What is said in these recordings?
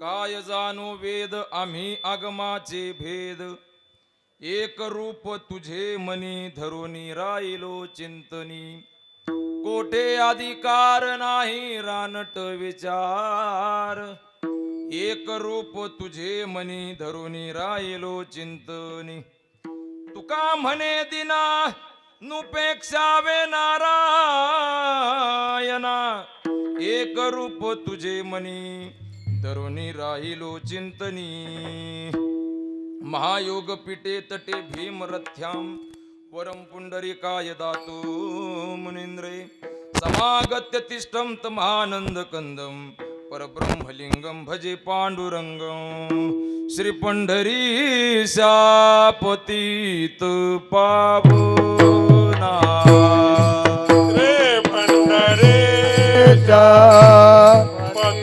काय जाणू वेद आम्ही आगमाचे भेद, एक रूप तुझे मनी धरुनी राहिलो चिंतनी. कोठे अधिकार नाही रानट विचार, एक रूप तुझे मनी धरुनी राहिलो चिंतनी. तुका म्हणे दिना नुपेक्षावे नारायणा, एक रूप तुझे मनी धरुनी राहिलो चिंतनी. महायोग पीठे तटे भीमरथ्याम वरम पुंडरीकाय दातु मुनींद्रे. समागत्य तिष्ठम तमानंद कंदम परब्रह्मलिंगम भजे पांडुरंगम. श्री पंढरीशापतीत पावना, श्री पंढरीशा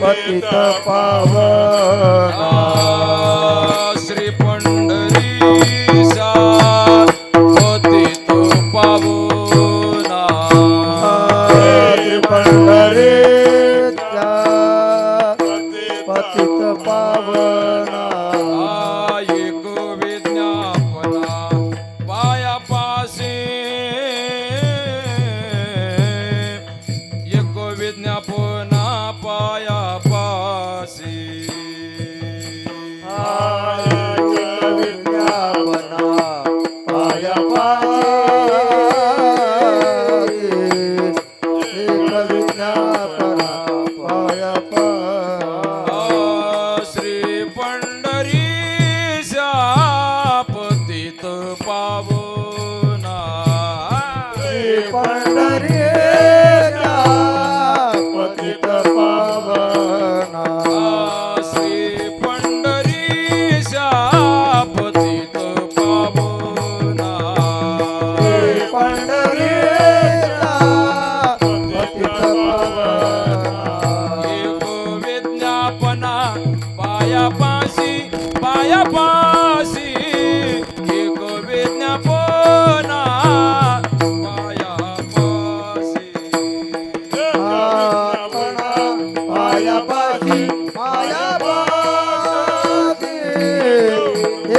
पतित पावना. श्री पंढरीशा पतित पावना. श्री पंढरीशा पतित पावना. एक विज्ञापना पायापाशी, एक विज्ञापना पायापाशी. विज्ञापना पायापाशी, एक विज्ञापना पायापाशी. श्री पंढरीशा पतित पावना. श्री पंढरीशा पतित पावना. श्री पंढरीशा पतित पावना. श्री पंढरीशा पतित पावना. एक विज्ञापना पायापाशी, पायापाशी एक विज्ञापना पायापाशी. आपणा पायापाशी, पायापाशी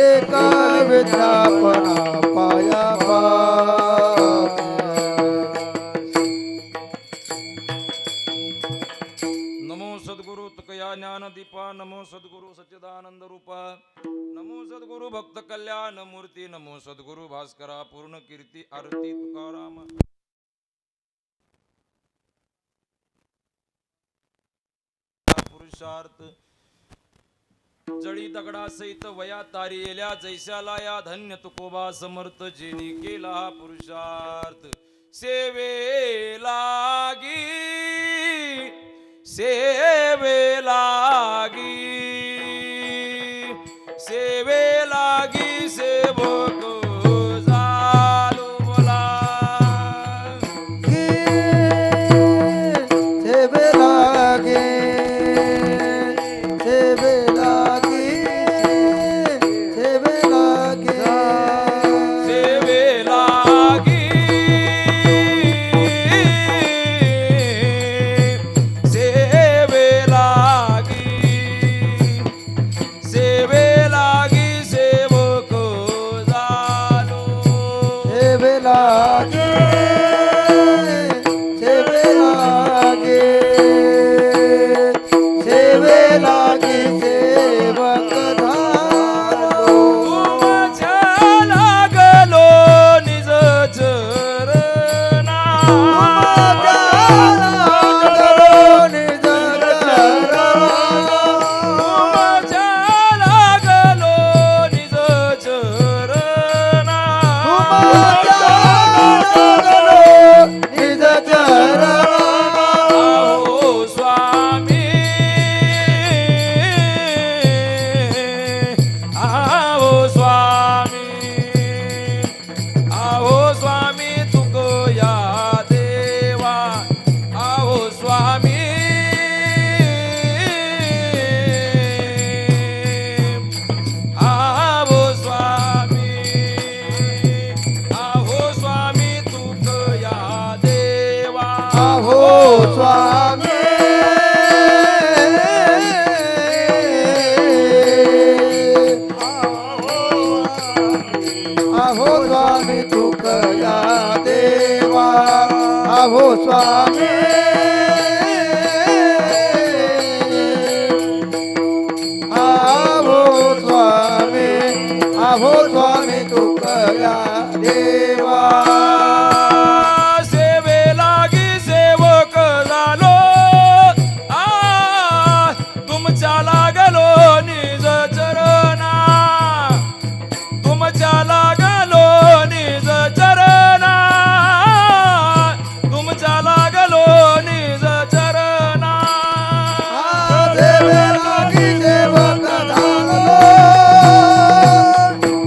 एक विज्ञापना पायापाशी. नमो सद्गुरु तुकया ज्ञानदीपा, नमो सद्गुरु सच्चिदानंद रूपा, नमो सद्गुरु भक्त कल्याण मूर्ती, नमो सद्गुरु भास्करा पूर्ण कीर्ती आरती तुकाराम. पुरुषार्थ जळी दगडा सहित वया तारियेल्या जैशाला या धन्य तुकोबा समर्थ जेनी केला हा पुरुषार्थ. सेवे लागी, सेवे लागी, सेवे लागी सेवक झालो बोला. सेवे लागे, सेवे लागी सेवक झालो तुमच्या लागलो निज चरणा तुमच्या लागलो निज चरणा आहो स्वामी आहो स्वामी आहो स्वामी तुक या देवा आहो स्वामी आहो स्वामी आहो स्वामी तुक या देवा आहो स्वामी आहो स्वामी तुकया देवा आहो स्वामी आहो स्वामी तुकया देवा सेवे लागी सेवक झालो तुमच्या लागलो निज चरणा तुमच्या लागलो निज चरणा तुमच्या लागलो निज चरणा देवे लागी सेवक झालो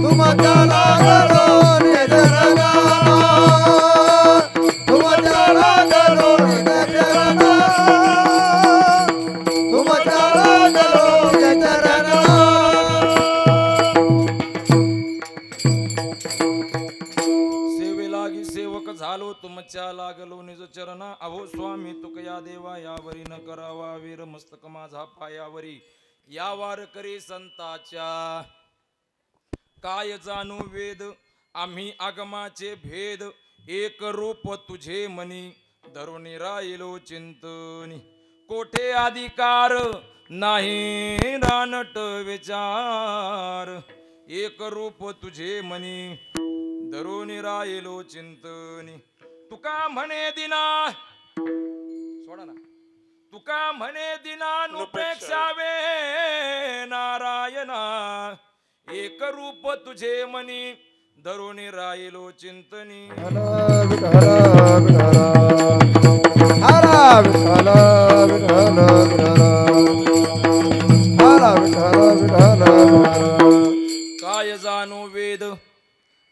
तुमच्या लागलो निज चरणा तुमच्या लागलो निज चरणा तुमच्या लागलो निज चरणा सेवे लागी सेवक झालो तुमच्या लागलो निज चरणा अहो स्वामी तुकया देवा यावरी न करावा वीर मस्तक माझा पायावरी या वार करी संताच्या काय जाणू वेद आम्ही आगमाचे भेद एक रूप तुझे मनी धरून राहिलो चिंतनी कोठे अधिकार नाही रानट विचार एक रूप तुझे मनी धरून राहिलो चिंतनी तुका म्हणे दिना सोडा ना तुका म्हणे दिना नुपेक्षावे नारायणा एक रूप तुझे मनी धरून राहिलो चिंतनी विठ्ठल विठ्ठल हरा विठ्ठल विठ्ठल विठ्ठल हरा विठ्ठल विठ्ठल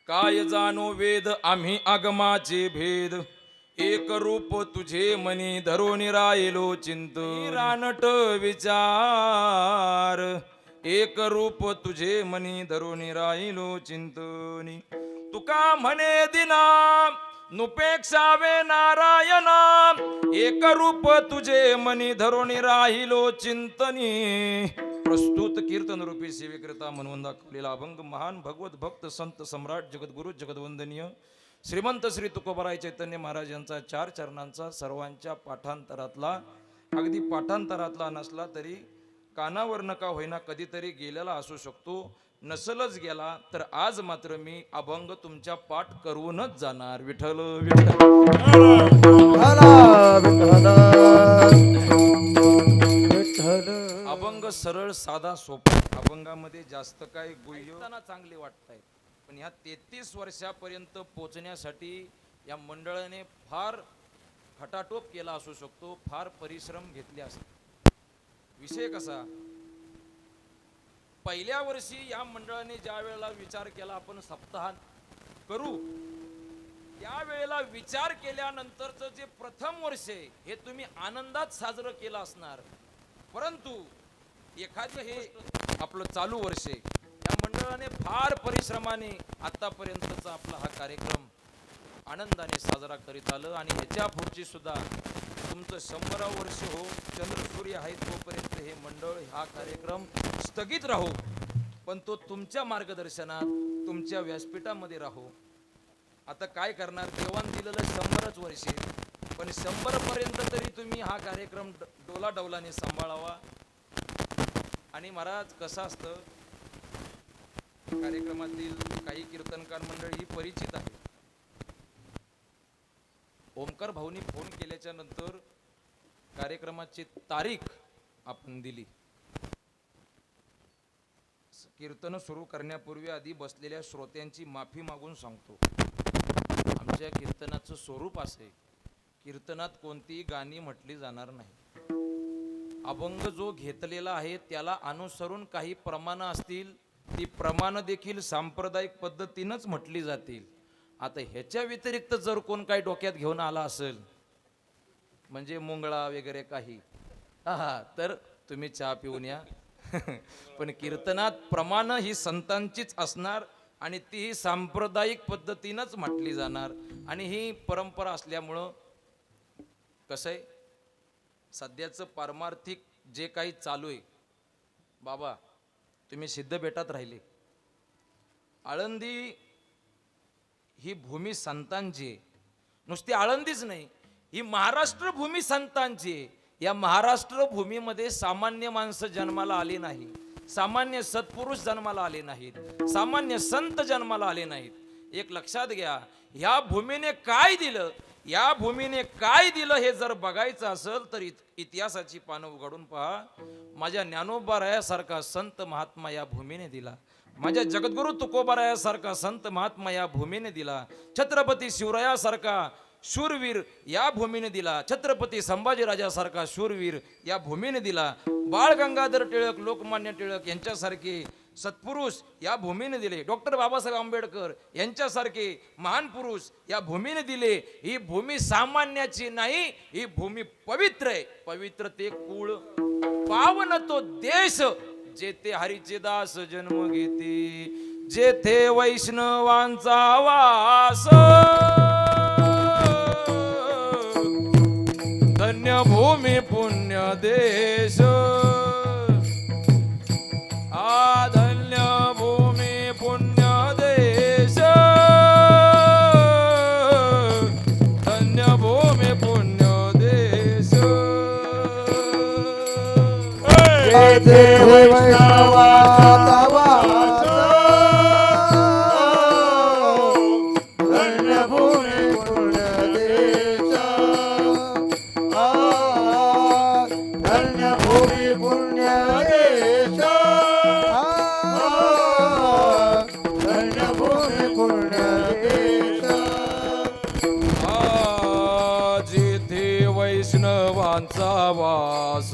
काय जाणो वेद आम्ही आगमाचे भेद एक रूप तुझे मनी धरून राहिलो चिंतनी रानट विचार एक रूप तुझे मनी धरून राहिलो चिंतनी तुका म्हणे दिना नुपेक्षावे नारायणा एक रूप तुझे मनी धरून राहिलो चिंतनी प्रस्तुत कीर्तन रूपी सेवेकरिता म्हणून दाखवलेला अभंग महान भगवत भक्त संत सम्राट जगद्गुरु जगदवंदनीय श्रीमंत श्री तुकोबाराय चैतन्य महाराज यांचा 4 चरणांचा सर्वांच्या पाठांतरातला अगदी पाठांतरातला नसला तरी कानावर नका होईना कधीतरी गेलेला असू शकतो नसलच गेला तर आज मात्र मी अभंग तुमच्या पाठ करूनच जाणार विठ्ठल विठ्ठल हरा विठ्ठल विठ्ठल अभंग सरळ साधा सोपा अभंगामध्ये जास्त काय गुह्यताना चांगले वाटतायत पण ह्या 33 वर्षापर्यंत पोचण्यासाठी या मंडळाने फार खटाटोप केला असू शकतो फार परिश्रम घेतले असते विषय कसा पहिल्या वर्षी या मंडळाने ज्या वेळेला विचार केला आपण सप्ताह करू त्यावेळेला विचार केल्यानंतरचं जे प्रथम वर्ष आहे हे तुम्ही आनंदात साजरं केलं असणार परंतु एखादं हे आपलं चालू वर्ष आहे या मंडळाने फार परिश्रमाने आतापर्यंतचा आपला हा कार्यक्रम आनंदाने साजरा करीत आलं आणि ह्याच्या पुढची सुद्धा तुमचं 100 वर्ष हो चंद्र सूर्य आहे तोपर्यंत हे मंडळ हा कार्यक्रम स्थगित राहो पण तो तुमच्या मार्गदर्शनात तुमच्या व्यासपीठामध्ये राहो आता काय करणार देवान दिलेलं 100च वर्ष पण 100 पर्यंत तरी तुम्ही हा कार्यक्रम डोलाडौलाने सांभाळावा आणि महाराज कसं असतं, कार्यक्रमातील काही कीर्तनकार मंडळी ही परिचित आहे. ओमकार भाऊनी फोन केल्याच्या नंतर कार्यक्रमाची तारीख आपण दिली. कीर्तन सुरू करण्यापूर्वी आधी बसलेल्या श्रोत्यांची माफी मागून सांगतो, आमच्या कीर्तनाचं स्वरूप असे, कीर्तनात कोणतीही गाणी म्हटली जाणार नाही. अभंग जो घेतलेला आहे त्याला अनुसरून काही प्रमाणं असतील, ती प्रमाणं देखील सांप्रदायिक पद्धतीनंच म्हटली जातील. आता ह्याच्या व्यतिरिक्त जर कोण काही डोक्यात घेऊन आला असेल, म्हणजे मुंगळा वगैरे काही, तर तुम्ही चहा पिऊन या. पण कीर्तनात प्रमाणं ही संतांचीच असणार आणि ती सांप्रदायिक पद्धतीनंच म्हटली जाणार. आणि ही परंपरा असल्यामुळं कसं आहे, सध्याचं पारमार्थिक जे काही चालू आहे, बाबा तुम्ही सिद्धबेटात राहिले, आळंदी ही भूमी संतांची आहे. नुसती आळंदीच नाही, ही महाराष्ट्र भूमी संतांची आहे. या महाराष्ट्र भूमीमध्ये सामान्य माणसं जन्माला आली नाही, सामान्य सत्पुरुष जन्माला आले नाहीत, सामान्य संत जन्माला आले नाहीत. एक लक्षात घ्या, ह्या भूमीने काय दिलं, या भूमीने काय दिलं हे जर बघायचं असेल तर इतिहासाची पानं उघडून पहा. माझ्या ज्ञानोबारायासारखा संत महात्मा या भूमीने दिला, माझ्या जगद्गुरु तुकोबारायासारखा संत महात्मा या भूमीने दिला, छत्रपती शिवरायासारखा शूरवीर या भूमीने दिला, छत्रपती संभाजीराजासारखा शूरवीर या भूमीने दिला, बाळ गंगाधर टिळक, लोकमान्य टिळक यांच्यासारखे सत्पुरुष या भूमीने दिले, डॉक्टर बाबासाहेब आंबेडकर यांच्यासारखे महान पुरुष या भूमीने दिले. ही भूमी सामान्याची नाही, ही भूमी पवित्र आहे. पवित्र ते कुळ, पावन तो देश, जेथे हरीचे दास जन्म घेते, जेथे वैष्णवांचा वास. धन्य भूमी पुण्य देश, धन्य भूमी पुण्य देश, धन्य भूमी पुण्य देश. जेथे वैष्णवाचा वास, धन्य भूमी पुण्य देश, धन्य भूमी पुण्य देश, धन्य भूमी पुण्य देश. जेथे वैष्णवांचा वास,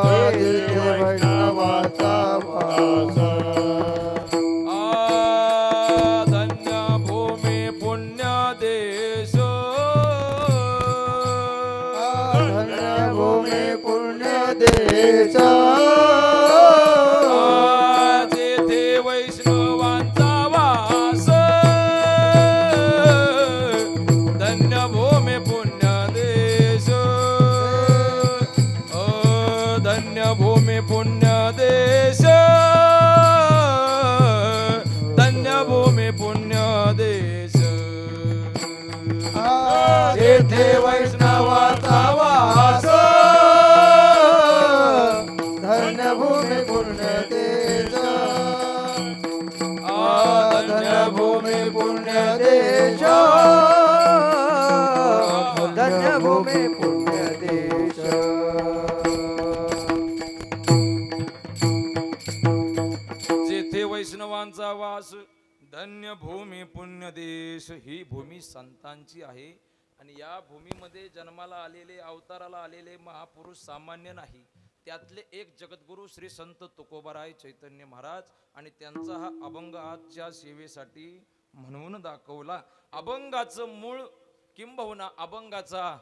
जेथे वैष्णवाचा वास, धन्य भूमी पुण्य देश, धन्य भूमी पुण्य देश. जेथे वैष्णवांचा वास, धन्य भूमी पुण्य देश, धन्य भूमी पुण्य देश, धन्य भूमी पुण्य देश. जेथे वैष्णवाचा वास, धन्य भूमी पुण्य देश, धन्य भूमी पुण्य देश, धन्य भूमी पुण्य देश. जेथे वैष्णवांचा वास, धन्य भूमी पुण्य देश. ही भूमी संतांची आहे आणि या भूमीमध्ये जन्माला आलेले, अवताराला आलेले महापुरुष सामान्य नाही. त्यातले एक जगद्गुरु श्री संत तुकोबाराय चैतन्य महाराज, आणि त्यांचा हा अभंग आजच्या सेवेसाठी म्हणून दाखवला. अभंगाचं मूळ किंबहुना अभंगाचा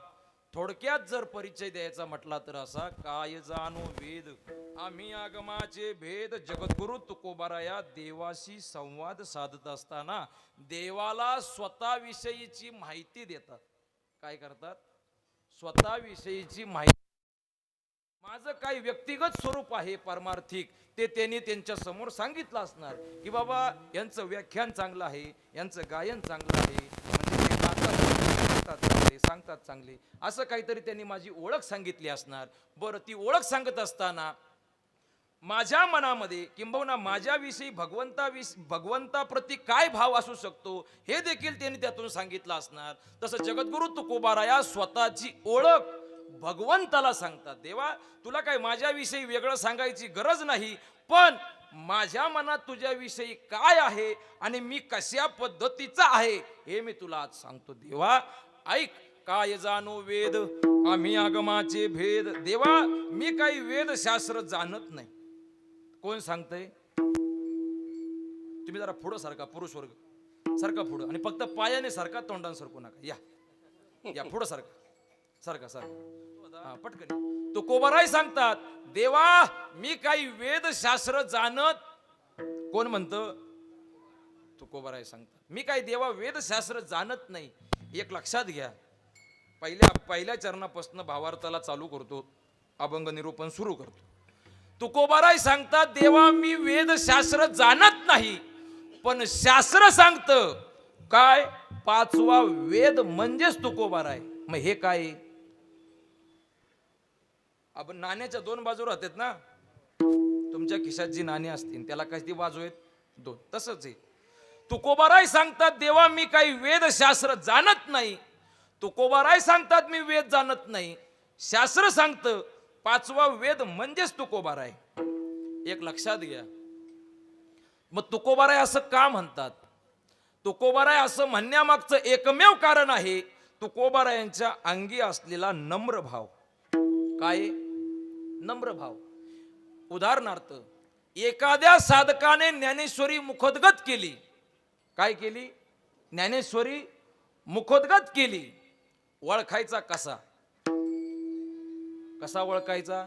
थोडक्यात जर परिचय द्यायचा म्हटला तर असा, काय जाणो वेद आम्ही आगमाचे भेद. जगद्गुरु तुकोबाराया देवाशी संवाद साधत असताना देवाला स्वतःविषयीची माहिती देतात. काय करतात? स्वतःविषयीची माहिती. माझं काही व्यक्तिगत स्वरूप आहे पारमार्थिक, ते त्यांनी त्यांच्या समोर सांगितलं असणार की बाबा यांचं व्याख्यान चांगलं आहे, यांचं गायन चांगलं आहे, म्हणजे ते गातात, सांगतात चांगले, असं काहीतरी त्यांनी माझी ओळख सांगितली असणार. बरं, ती ओळख सांगत असताना माझ्या मनामध्ये किंबहुना माझ्याविषयी भगवंताप्रती काय भाव असू शकतो हे देखील त्यांनी त्यातून सांगितलं असणार. तसं जगद्गुरु तुकोबाराया स्वतःची ओळख भगवंताला सांगतात. देवा, तुला काय माझ्याविषयी वेगळं सांगायची गरज नाही, पण माझ्या मनात तुझ्याविषयी काय आहे आणि मी कशा पद्धतीचा आहे हे मी तुला आज सांगतो. देवा ऐक, काय जाणो वेद आम्ही आगमाचे भेद. देवा, मी काही वेदशास्त्र जाणत नाही. कोण सांगतंय? तुम्ही जरा पुढं सारखा, पुरुष वर्ग सारखा पुढं, आणि फक्त पायाने सारखा, तोंडाने सरकू नका. या पुढं सारखा, सारखा पटकन. तुकोबाराय सांगतात, देवा मी काही वेदशास्त्र जाणत. कोण म्हणतं? तुकोबाराय सांगतात, मी काही देवा वेदशास्त्र जाणत नाही. एक लक्षात घ्या, पहिल्या चरणापासून भावार्थाला चालू करतो, अभंग निरूपण सुरू करतो. तुकोबाराय सांगतात, देवा मी वेदशास्त्र जाणत नाही, पण शास्त्र सांगतं काय? 5वा वेद म्हणजेच तुकोबाराय. मग हे काय? आपण नाण्याच्या 2 बाजू राहतात ना. तुमच्या खिशात जी नाणी असतील त्याला किती बाजू आहेत? 2. तसंच आहे. तुकोबाराय सांगतात, देवा मी काही वेदशास्त्र जाणत नाही. तुकोबाराय सांगतात, मी वेद जाणत नाही. शास्त्र सांगतं 5वा वेद म्हणजेच तुकोबाराय. एक लक्षात घ्या. मग तुकोबाराय असं का म्हणतात? तुकोबाराय असं म्हणण्यामागचं एकमेव कारण आहे तुकोबारायांच्या अंगी असलेला नम्र भाव. काय? नम्र भाव. उदाहरणार्थ, एखाद्या साधकाने ज्ञानेश्वरी मुखोद्गत केली. काय केली? ज्ञानेश्वरी मुखोद्गत केली. ओळखायचा कसा? कसा ओळखायचा?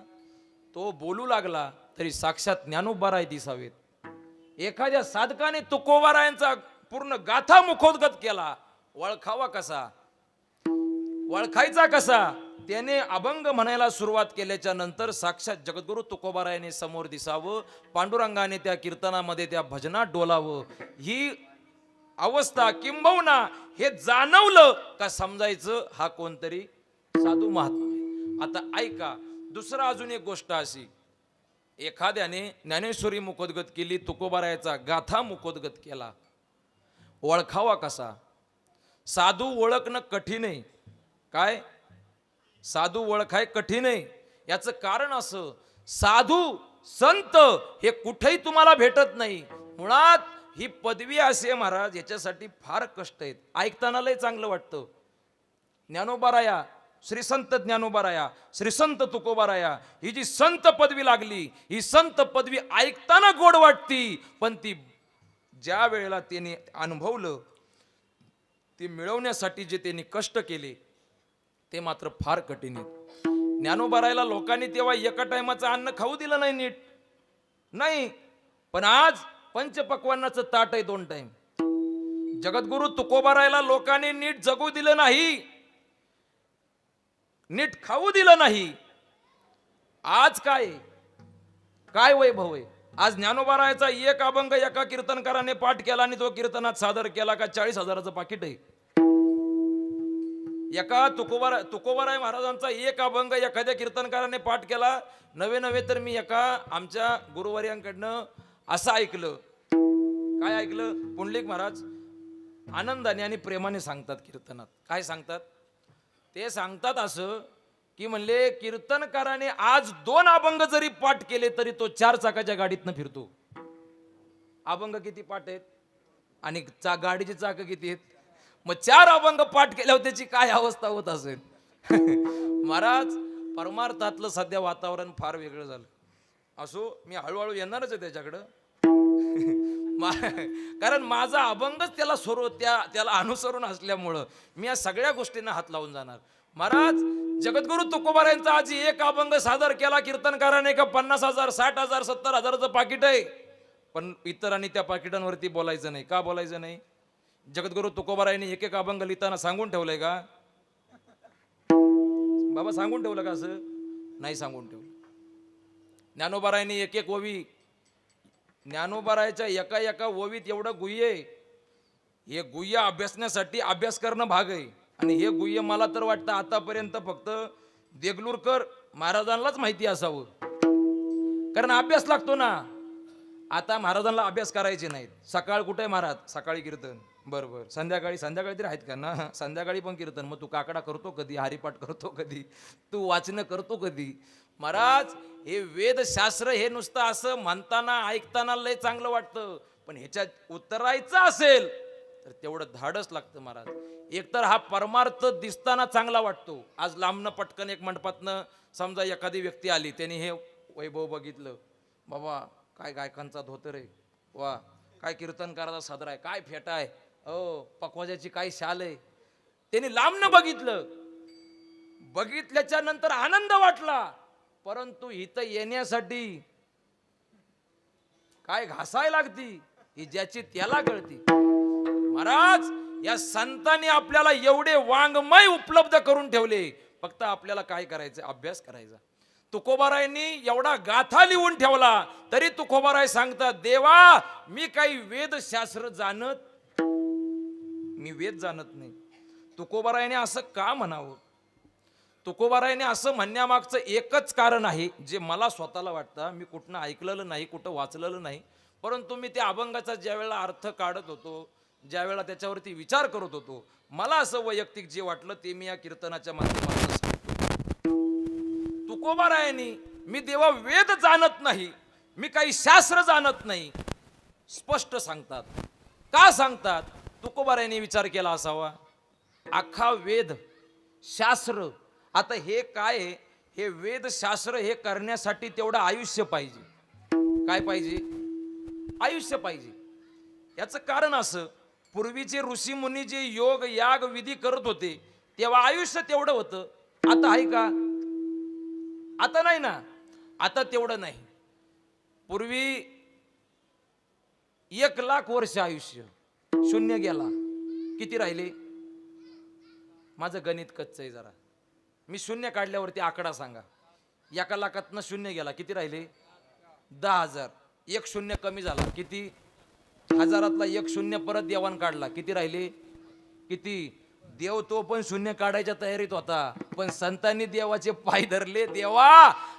तो बोलू लागला तरी साक्षात ज्ञानोबाराय दिसावेत. एखाद्या साधकाने तुकोबारायांचा पूर्ण गाथा मुखोद्गत केला, ओळखावा कसा? ओळखायचा कसा? त्याने अभंग म्हणायला सुरुवात केल्याच्या नंतर साक्षात जगद्गुरु तुकोबारायाने समोर दिसावं, पांडुरंगाने त्या कीर्तनामध्ये त्या भजनात डोलावं. ही अवस्था किंबहुना हे जाणवलं का समजायचं हा कोणतरी साधू महात्मा. आता ऐका, दुसरा अजून एक गोष्ट अशी, एखाद्याने ज्ञानेश्वरी मुखोद्गत केली, तुकोबारायाचा गाथा मुखोद्गत केला, ओळखावा कसा? साधू ओळखणं कठीण आहे. काय? साधू ओळखाय कठीण आहे. याचं कारण असं, साधू संत हे कुठेही तुम्हाला भेटत नाही. मुळात ही पदवी असे महाराज, याच्यासाठी फार कष्ट आहेत. ऐकताना लय चांगलं वाटतं. ज्ञानोबाराया, श्री संत ज्ञानोबाराया, श्री संत तुकोबाराया, ही जी संत पदवी लागली, ही संत पदवी ऐकताना गोड वाटती, पण ती ज्या वेळेला त्यांनी अनुभवलं, ती मिळवण्यासाठी जे त्यांनी कष्ट केले ते मात्र फार कठीण आहेत. ज्ञानोबारायला लोकांनी तेव्हा एका टायमाचं अन्न खाऊ दिलं नाही नीट, नाही, पण आज पंचपक्वान्नाचं ताट आहे 2 टाइम. जगद्गुरु तुकोबारायला लोकांनी नीट जगू दिलं नाही, नीट खाऊ दिलं नाही. आज काय वैभव आहे? आज ज्ञानोबारायाचा एक अभंग एका कीर्तनकाराने पाठ केला आणि तो कीर्तनात सादर केला का 40,000चं पाकिट आहे. एका तुकोबाराय महाराजांचा एक अभंग एखाद्या कीर्तनकाराने पाठ केला. नवे तर मी एका आमच्या गुरुवर्यांकडनं असं ऐकलं. काय ऐकलं? पुंडलिक महाराज आनंदाने आणि प्रेमाने सांगतात कीर्तनात. काय सांगतात? ते सांगतात असं की म्हणले, कीर्तनकाराने आज 2 अभंग जरी पाठ केले तरी तो 4 चाकाच्या गाडीतनं फिरतो. अभंग किती पाठ आहेत आणि गाडीची चाक किती आहेत? मग 4 अभंग पाठ केल्यावर त्याची काय अवस्था होत असेल? महाराज, परमार्थातलं सध्या वातावरण फार वेगळं झालं. असो, मी हळूहळू येणारच आहे त्याच्याकडं. कारण माझा अभंगच त्याला अनुसरून असल्यामुळं मी या सगळ्या गोष्टींना हात लावून जाणार. महाराज, जगद्गुरु तुकोबारायांचा आज एक अभंग सादर केला कीर्तनकाराने का 50,000, 60,000, 70,000चं पाकिट आहे. पण इतरांनी त्या पाकिटांवरती बोलायचं नाही. का बोलायचं नाही? जगद्गुरु तुकोबारायांनी एक अभंग लिहिताना सांगून ठेवलंय का? बाबा सांगून ठेवलं का? असं नाही सांगून ठेवलं. ज्ञानोबारायांनी एक ओवी, ज्ञानोबारायाच्या एका ओवीत एवढं गुह्य आहे. हे गुह्य अभ्यासण्यासाठी अभ्यास करणं भाग आहे. आणि हे गुह्य मला तर वाटतं आतापर्यंत फक्त देगलूरकर महाराजांनाच माहिती असावं, कारण अभ्यास लागतो ना. आता महाराजांना अभ्यास करायचे नाहीत. सकाळ कुठे आहे महाराज? सकाळी कीर्तन. बरोबर. संध्याकाळी तरी आहेत का ना? संध्याकाळी पण कीर्तन. मग तू काकडा करतो कधी? हरिपाठ करतो कधी? तू वाचन करतो कधी? महाराज, हे वेदशास्त्र हे नुसतं असं म्हणताना ऐकताना लय चांगलं वाटतं, पण ह्याच्यात उतरायचं असेल तर तेवढं धाडस लागतं महाराज. एकतर हा परमार्थ दिसताना चांगला वाटतो. आज लांबनं पटकन एक मंडपातनं समजा एखादी व्यक्ती आली, त्याने हे वैभव बघितलं, बाबा काय गायकांचा धोतर आहे, वा काय कीर्तनकाराचा सदर आहे, काय फेटा आहे, पकवाजाची काय शाल आहे, त्याने लांबनं बघितल्याच्या नंतर आनंद वाटला, परंतु इथं येण्यासाठी काय घासाय लागती ही ज्याची त्याला कळती. महाराज, या संतांनी आपल्याला एवढे वाङ्मय उपलब्ध करून ठेवले, फक्त आपल्याला काय करायचं? अभ्यास करायचा. तुकोबारायांनी एवढा गाथा लिहून ठेवला, तरी तुकोबाराय सांगतात, देवा मी काही वेदशास्त्र मी वेद जाणत नाही. तुकोबारायाने असं का म्हणावं? तुकोबारायाने असं म्हणण्यामागचं एकच कारण आहे, जे मला स्वतःला वाटतं. मी कुठनं ऐकलेलं नाही, कुठं वाचलेलं नाही, परंतु मी त्या अभंगाचा ज्यावेळेला अर्थ काढत होतो, ज्यावेळेला त्याच्यावरती विचार करत होतो, मला असं वैयक्तिक जे वाटलं ते मी या कीर्तनाच्या माध्यमातून सांगतो. तुकोबारायांनी मी देवा वेद जाणत नाही, मी काही शास्त्र जाणत नाही, स्पष्ट सांगतात. का सांगतात? तुकोबारायांनी विचार केला असावा, अख्खा वेद शास्त्र, आता हे काय आहे? हे वेदशास्त्र हे करण्यासाठी तेवढं आयुष्य पाहिजे. काय पाहिजे? आयुष्य पाहिजे. याचं कारण असं, पूर्वीचे ऋषी मुनी जे योग याग विधी करत होते, तेव्हा आयुष्य तेवढं होतं. आता आहे का? आता नाही ना. आता तेवढं नाही. पूर्वी 1,00,000 वर्ष आयुष्य शून्य गेला. किती राहिले? माझं गणित कच्चं आहे जरा. मी शून्य काढल्यावरती आकडा सांगा. 1,00,000तनं शून्य गेला, किती राहिले? 10,000. एक शून्य कमी झाला, किती? 1000तला एक शून्य परत देवान काढला, किती राहिले? किती? देव तो पण शून्य काढायच्या तयारीत होता, पण संतांनी देवाचे पाय धरले. देवा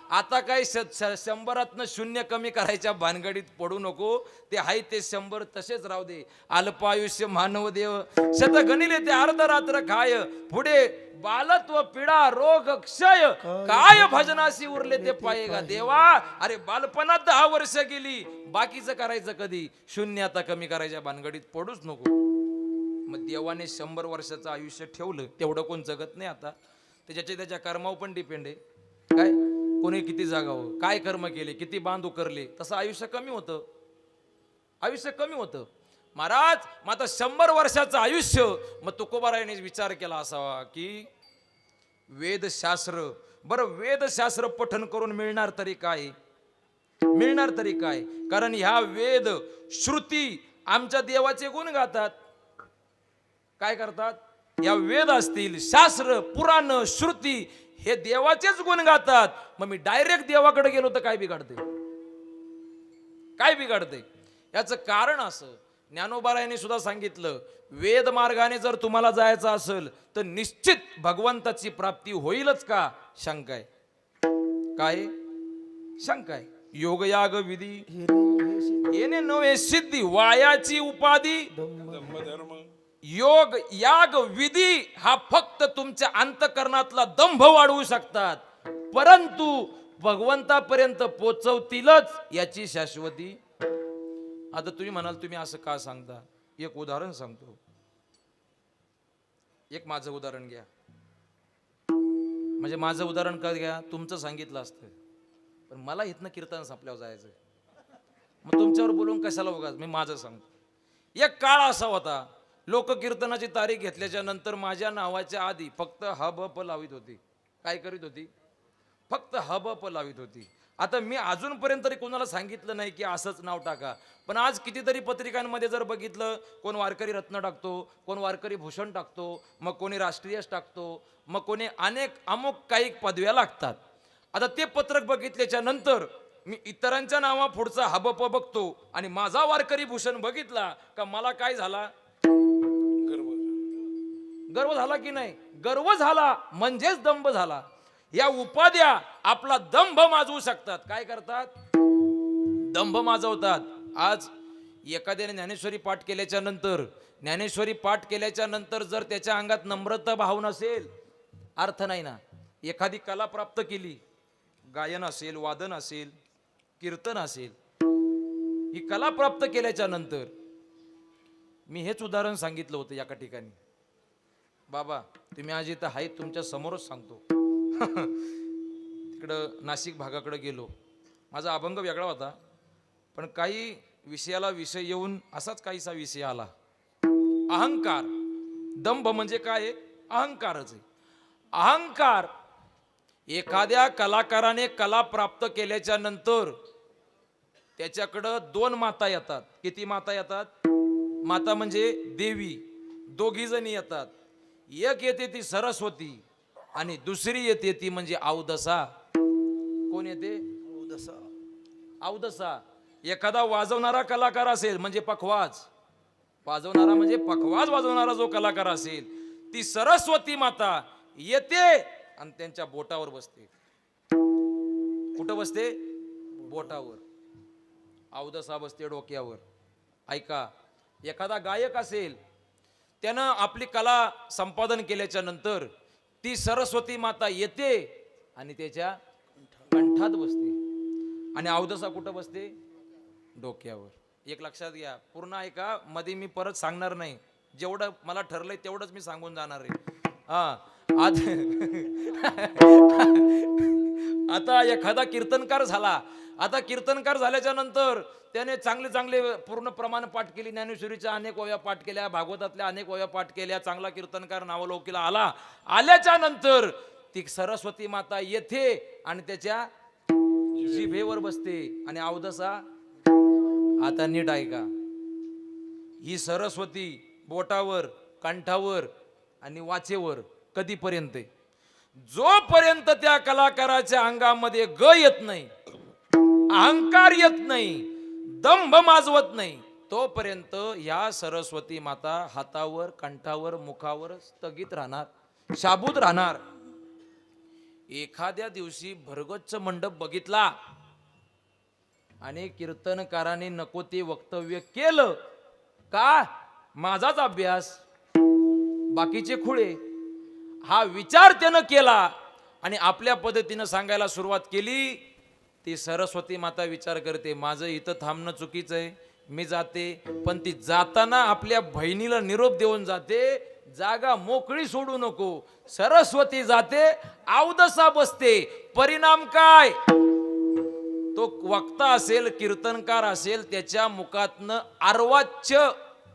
आता काय 100तनं शून्य कमी करायच्या भानगडीत पडू नको, ते आहे ते 100 तसेच राहू दे. अल्पायुष्य मानव देव शत गणिले ते अर्ध रात्र खाय, पुढे बालत्व पीडा रोग क्षय, काय भजनाशी उरले ते पाये का देवा. अरे बालपणात 10 वर्ष गेली, बाकीचं करायचं कधी? शून्य आता कमी करायच्या भानगडीत पडूच नको. मग देवाने 100 वर्षाचं आयुष्य ठेवलं, तेवढं कोण जगत नाही आता. त्याच्या कर्मावर पण डिपेंड आहे. काय कोणी किती जागावं, काय कर्म केले, किती बांधू करले, तसं आयुष्य कमी होतं. आयुष्य कमी होतं महाराज. मग आता 100 वर्षाचं आयुष्य. मग तुकोबारायाने विचार केला असावा की वेदशास्त्र, बरं वेदशास्त्र पठन करून मिळणार तरी काय? मिळणार तरी काय? कारण ह्या वेद श्रुती आमच्या देवाचे गुण गातात. काय करतात? या वेद असतील, शास्त्र, पुराण, श्रुती हे देवाचेच गुण गातात. मग मी डायरेक्ट देवाकडे गेलो तर काय बिघडते? काय बिघडते? याचं कारण असं, ज्ञानोबारायांनी सुद्धा सांगितलं, वेद मार्गाने जर तुम्हाला जायचं असेल तर निश्चित भगवंताची प्राप्ती होईलच का? शंका आहे. काय शंका आहे? योगयाग विधी येणे नव्हे सिद्धी, वायाची उपाधी योग याग विधी हा फक्त तुमच्या अंतकरणातला दंभ वाढवू शकतात, परंतु भगवंतापर्यंत पोचवतीलच याची शाश्वती. आता तुम्ही म्हणाल तुम्ही असं का सांगता? एक उदाहरण सांगतो. एक माझं उदाहरण घ्या. म्हणजे माझं उदाहरण का घ्या? तुमचं सांगितलं असतं, पण मला इथनं कीर्तन संपल्यावर जायचं, मग तुमच्यावर बोलून कशाला उगाच? मी माझं सांगतो. एक काळ असा होता, लोक कीर्तनाची तारीख घेतल्याच्या नंतर माझ्या नावाच्या आधी फक्त हब लावित होती. काय करीत होती? फक्त हब लावित होती. आता मी अजूनपर्यंत तरी कोणाला सांगितलं नाही की असंच नाव टाका, पण आज कितीतरी पत्रिकांमध्ये जर बघितलं, कोण वारकरी रत्न टाकतो, कोण वारकरी भूषण टाकतो, मग कोणी राष्ट्रीयच टाकतो, मग कोणी अनेक अमुक काही पदव्या लागतात. आता ते पत्रक बघितल्याच्या नंतर मी इतरांच्या नावा पुढचा हबप बघतो आणि माझा वारकरी भूषण बघितला का मला काय झाला? गर्व झाला की नाही? गर्व झाला म्हणजेच दंभ झाला. या उपाध्या आपला दंभ माजवू शकतात. काय करतात? दंभ माजवतात. आज एखाद्याने ज्ञानेश्वरी पाठ केल्याच्या नंतर, ज्ञानेश्वरी पाठ केल्याच्या नंतर जर त्याच्या अंगात नम्रता भाव नसेल, अर्थ नाही ना. एखादी कला प्राप्त केली, गायन असेल, वादन असेल, कीर्तन असेल, ही कला प्राप्त केल्याच्या नंतर, मी हेच उदाहरण सांगितलं होतं एका ठिकाणी. बाबा तुम्ही आज इथं आहेत, तुमच्या समोरच सांगतो. तिकडं नाशिक भागाकडे गेलो. माझा अभंग वेगळा होता, पण काही विषयाला विषय येऊन असाच काहीसा विषय आला. अहंकार. दंभ म्हणजे काय आहे? अहंकारच आहे. अहंकार. एखाद्या कलाकाराने कला प्राप्त केल्याच्या नंतर त्याच्याकडं दोन माता येतात. किती माता येतात? माता म्हणजे देवी. दोघी जणी येतात. एक येते ती सरस्वती आणि दुसरी येते ती म्हणजे अवदसा. कोण येते? अवदसा. एखादा वाजवणारा कलाकार असेल म्हणजे पखवाज, वाजवणारा म्हणजे पखवाज वाजवणारा जो कलाकार असेल, ती सरस्वती माता येते आणि त्यांच्या बोटावर बसते. कुठं बसते? बोटावर. अवदसा बसते डोक्यावर. ऐका, एखादा गायक असेल, त्यानं आपली कला संपादन केल्याच्या नंतर ती सरस्वती माता येते आणि त्याच्या कंठात बसते. आणि अवदसा कुठं बसते? डोक्यावर. एक लक्षात घ्या, पूर्ण ऐका, मध्ये मी परत सांगणार नाही. जेवढं मला ठरलंय तेवढंच मी सांगून जाणार आहे. आता एखादा कीर्तनकार झाला. आता कीर्तनकार झाल्याच्या नंतर त्याने चांगले चांगले पूर्ण प्रमाण पाठ केली. ज्ञानेश्वरीच्या अनेक ओव्या पाठ केल्या, भागवतातल्या अनेक ओव्या पाठ केल्या. चांगला कीर्तनकार नावलौकीला आला. आल्याच्या नंतर ती सरस्वती माता येते आणि त्याच्या जिभेवर बसते. आणि अवदसा, आता नीट ऐका, ही सरस्वती बोटावर, कंठावर आणि वाचेवर कधीपर्यंत? जोपर्यंत त्या कलाकाराच्या अंगामध्ये ग येत नाही, अहंकार येत नाही, दंभ माजवत नाही, तोपर्यंत या सरस्वती माता हातावर, कंठावर, मुखावर स्थगित राहणार, शाबूत राहणार. एखाद्या दिवशी भरगच्च मंडप बघितला आणि कीर्तनकाराने नको ते वक्तव्य केलं का? माझाच अभ्यास, बाकीचे खुळे, हा विचार त्यानं केला आणि आपल्या पद्धतीनं सांगायला सुरुवात केली. ती सरस्वती माता विचार करते, माझं इथं थांबणं चुकीचं आहे, मी जाते. पण ती जाताना आपल्या बहिणीला निरोप देऊन जाते, जागा मोकळी सोडू नको. सरस्वती जाते, अवदसा बसते. परिणाम काय? तो वक्ता असेल, कीर्तनकार असेल, त्याच्या मुखातनं अर्वाच्य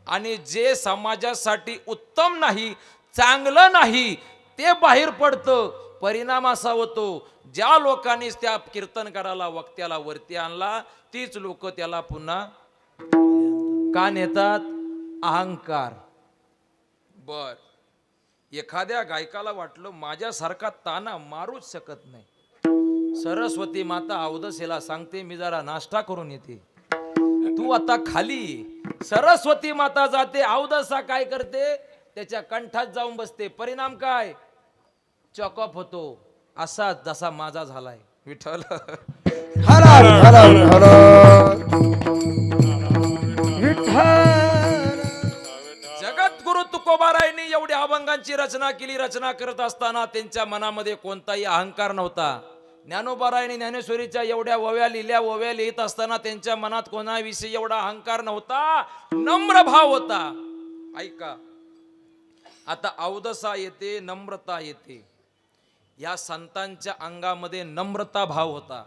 आणि जे समाजासाठी उत्तम नाही, चांगलं नाही, ते बाहेर पडतं. परिणाम असा होतो, ज्या लोकांनी त्या कीर्तनकाराला, वक्त्याला वरती आणला, तीच लोक त्याला पुन्हा का नेतात? अहंकार. बर, एखाद्या गायकाला वाटलं माझ्यासारखा ताना मारूच शकत नाही. सरस्वती माता अवदसेला सांगते, मी जरा नाश्ता करून येते, तू आता खाली ये. सरस्वती माता जाते, अवदसा काय करते? त्याच्या कंठात जाऊन बसते. परिणाम काय? चॉकअप होतो. असा जसा माझा झालाय. विठ्ठल हर हर हर विठ्ठल. जगद्गुरु तुकोबारायांनी एवढ्या अभंगांची रचना केली. रचना करत असताना त्यांच्या मनामध्ये कोणताही अहंकार नव्हता. ज्ञानोबारायांनी ज्ञानेश्वरीच्या एवढ्या ओव्या लिहिल्या. ओव्या लिहित असताना त्यांच्या मनात कोणाविषयी एवढा अहंकार नव्हता, नम्र भाव होता. ऐका, आता अवदसा येते, नम्रता येते. या संतांच्या अंगामध्ये नम्रता भाव होता.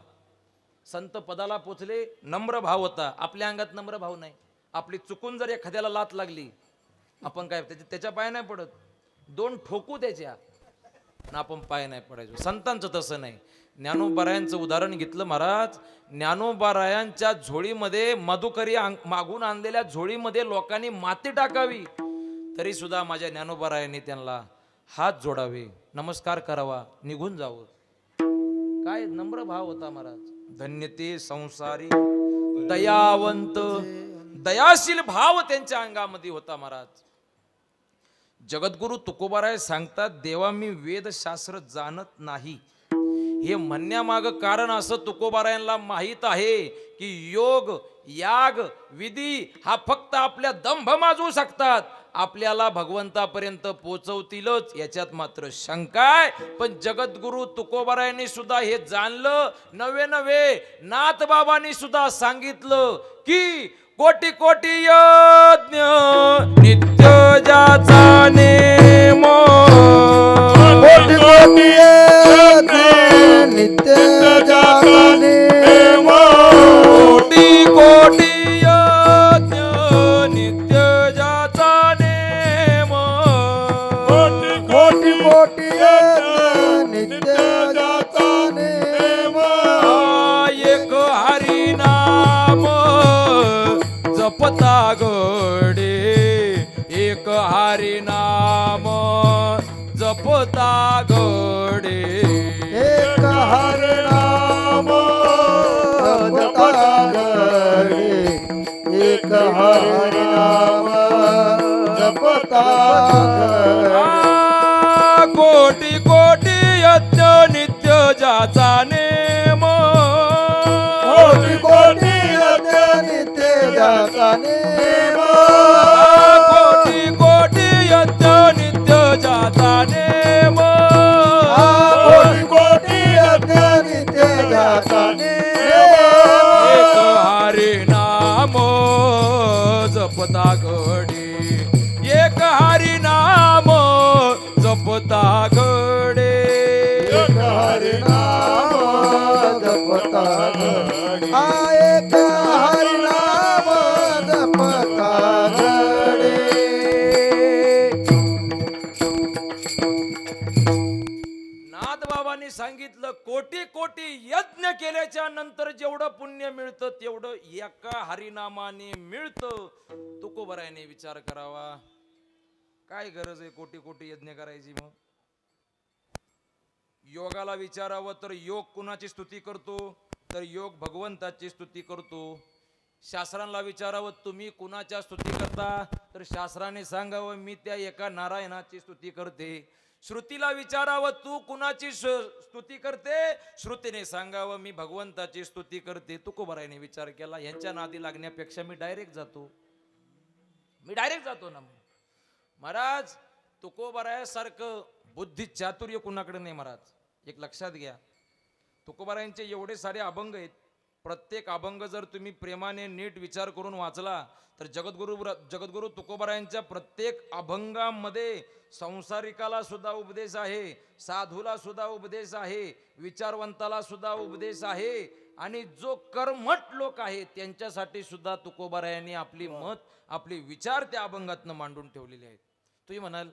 संत पदाला पोचले, नम्र भाव होता. आपल्या अंगात नम्र भाव नाही. आपली चुकून जर एखाद्याला लात लागली, आपण काय त्याच्या पाय नाही पडत, दोन ठोकू त्याच्या, आपण पाय नाही पडायचो. संतांचं तसं नाही. ज्ञानोबारायांचं उदाहरण घेतलं महाराज. ज्ञानोबारायांच्या झोळीमध्ये मधुकरी मागून आणलेल्या झोळीमध्ये लोकांनी माती टाकावी, तरी सुद्धा माझ्या ज्ञानोबारायांनी त्यांना हात जोडावे, नमस्कार करावा, निघून जावं. काय नम्र भाव होता महाराज. धन्य ते संसारी दयावंत, दयाशील भाव त्यांच्या अंगामध्ये होता महाराज. जगद्गुरु तुकोबाराय सांगतात, देवा मी वेदशास्त्र जाणत नाही. हे म्हणण्यामागं कारण असं, तुकोबारायांना माहीत आहे की योग याग विधी हा फक्त आपल्या दंभ माजवू शकतात, आपल्याला भगवंतापर्यंत पोचवतीलच याच्यात मात्र शंका आहे. पण जगद्गुरु तुकोबारायांनी सुद्धा हे जाणलं. नवे नवे नाथबाबांनी सुद्धा सांगितलं की कोटी कोटी यज्ञ नित्य ज्याचा नेम, कोटी कोटी यज्ञ नित्य ज्याचा नेम, कोटी कोटी यज्ञ नित्य ज्याचा नेम, कोटी कोटी यज्ञ नित्य ज्याचा नेम, एक हरिनाम जपता गडे, एक हरिनाम जपता गडे, एक हरिनाम जपता गडे, एक हरिनाम जपता गडे, कोटी कोटी यज्ञ नित्य ज्याचा नेम, कोटी कोटी यज्ञ नित्य ज्याचा नेम, कोटी कोटी यज्ञ नित्य ज्याचा नेम, कोटी कोटी यज्ञ नित्य ज्याचा नेम, एक हरिनाम जपता घडे, एक हरिनाम जपता घडे, एक हरिनाम जपता घडे, एक हरिनाम जपता घडे. नाथबाबांनी सांगितलं, कोटी कोटी यज्ञ केल्याच्या नंतर जेवढं पुण्य मिळतं तेवढं एका हरिनामाने मिळतं. तुकोबारायाने विचार करावा, काय गरज आहे कोटी कोटी यज्ञ करायची? मग योगाला विचारावं तर योग कुणाची स्तुती करतो? तर योग भगवंताची स्तुती करतो. शास्त्रांना विचारावं तुम्ही कुणाच्या स्तुती करता? तर शास्त्राने सांगावं मी त्या एका नारायणाची स्तुती करते. श्रुतीला विचारावं तू कुणाची स्तुती करते? श्रुतीने सांगावं मी भगवंताची स्तुती करते. तुकोबारायाने विचार केला, यांच्या नादी लागण्यापेक्षा मी डायरेक्ट जातो ना. महाराज तुकोबारायासारखं बुद्धी चातुर्य कुणाकडे नाही महाराज, एक लक्षात घ्या. तुकोबारायांचे एवढे सारे अभंग आहेत, प्रत्येक अभंग जर तुम्ही प्रेमाने नीट विचार करून वाचला तर जगद्गुरु तुकोबारायांच्या प्रत्येक अभंगामध्ये संसारिकाला सुद्धा उपदेश आहे, साधूला सुद्धा उपदेश आहे, विचारवंताला सुद्धा उपदेश आहे, आणि जो कर्मठ लोक आहे त्यांच्यासाठी सुद्धा तुकोबारायांनी आपली मत आपले विचार त्या अभंगातनं मांडून ठेवलेले आहेत. तुम्ही म्हणाल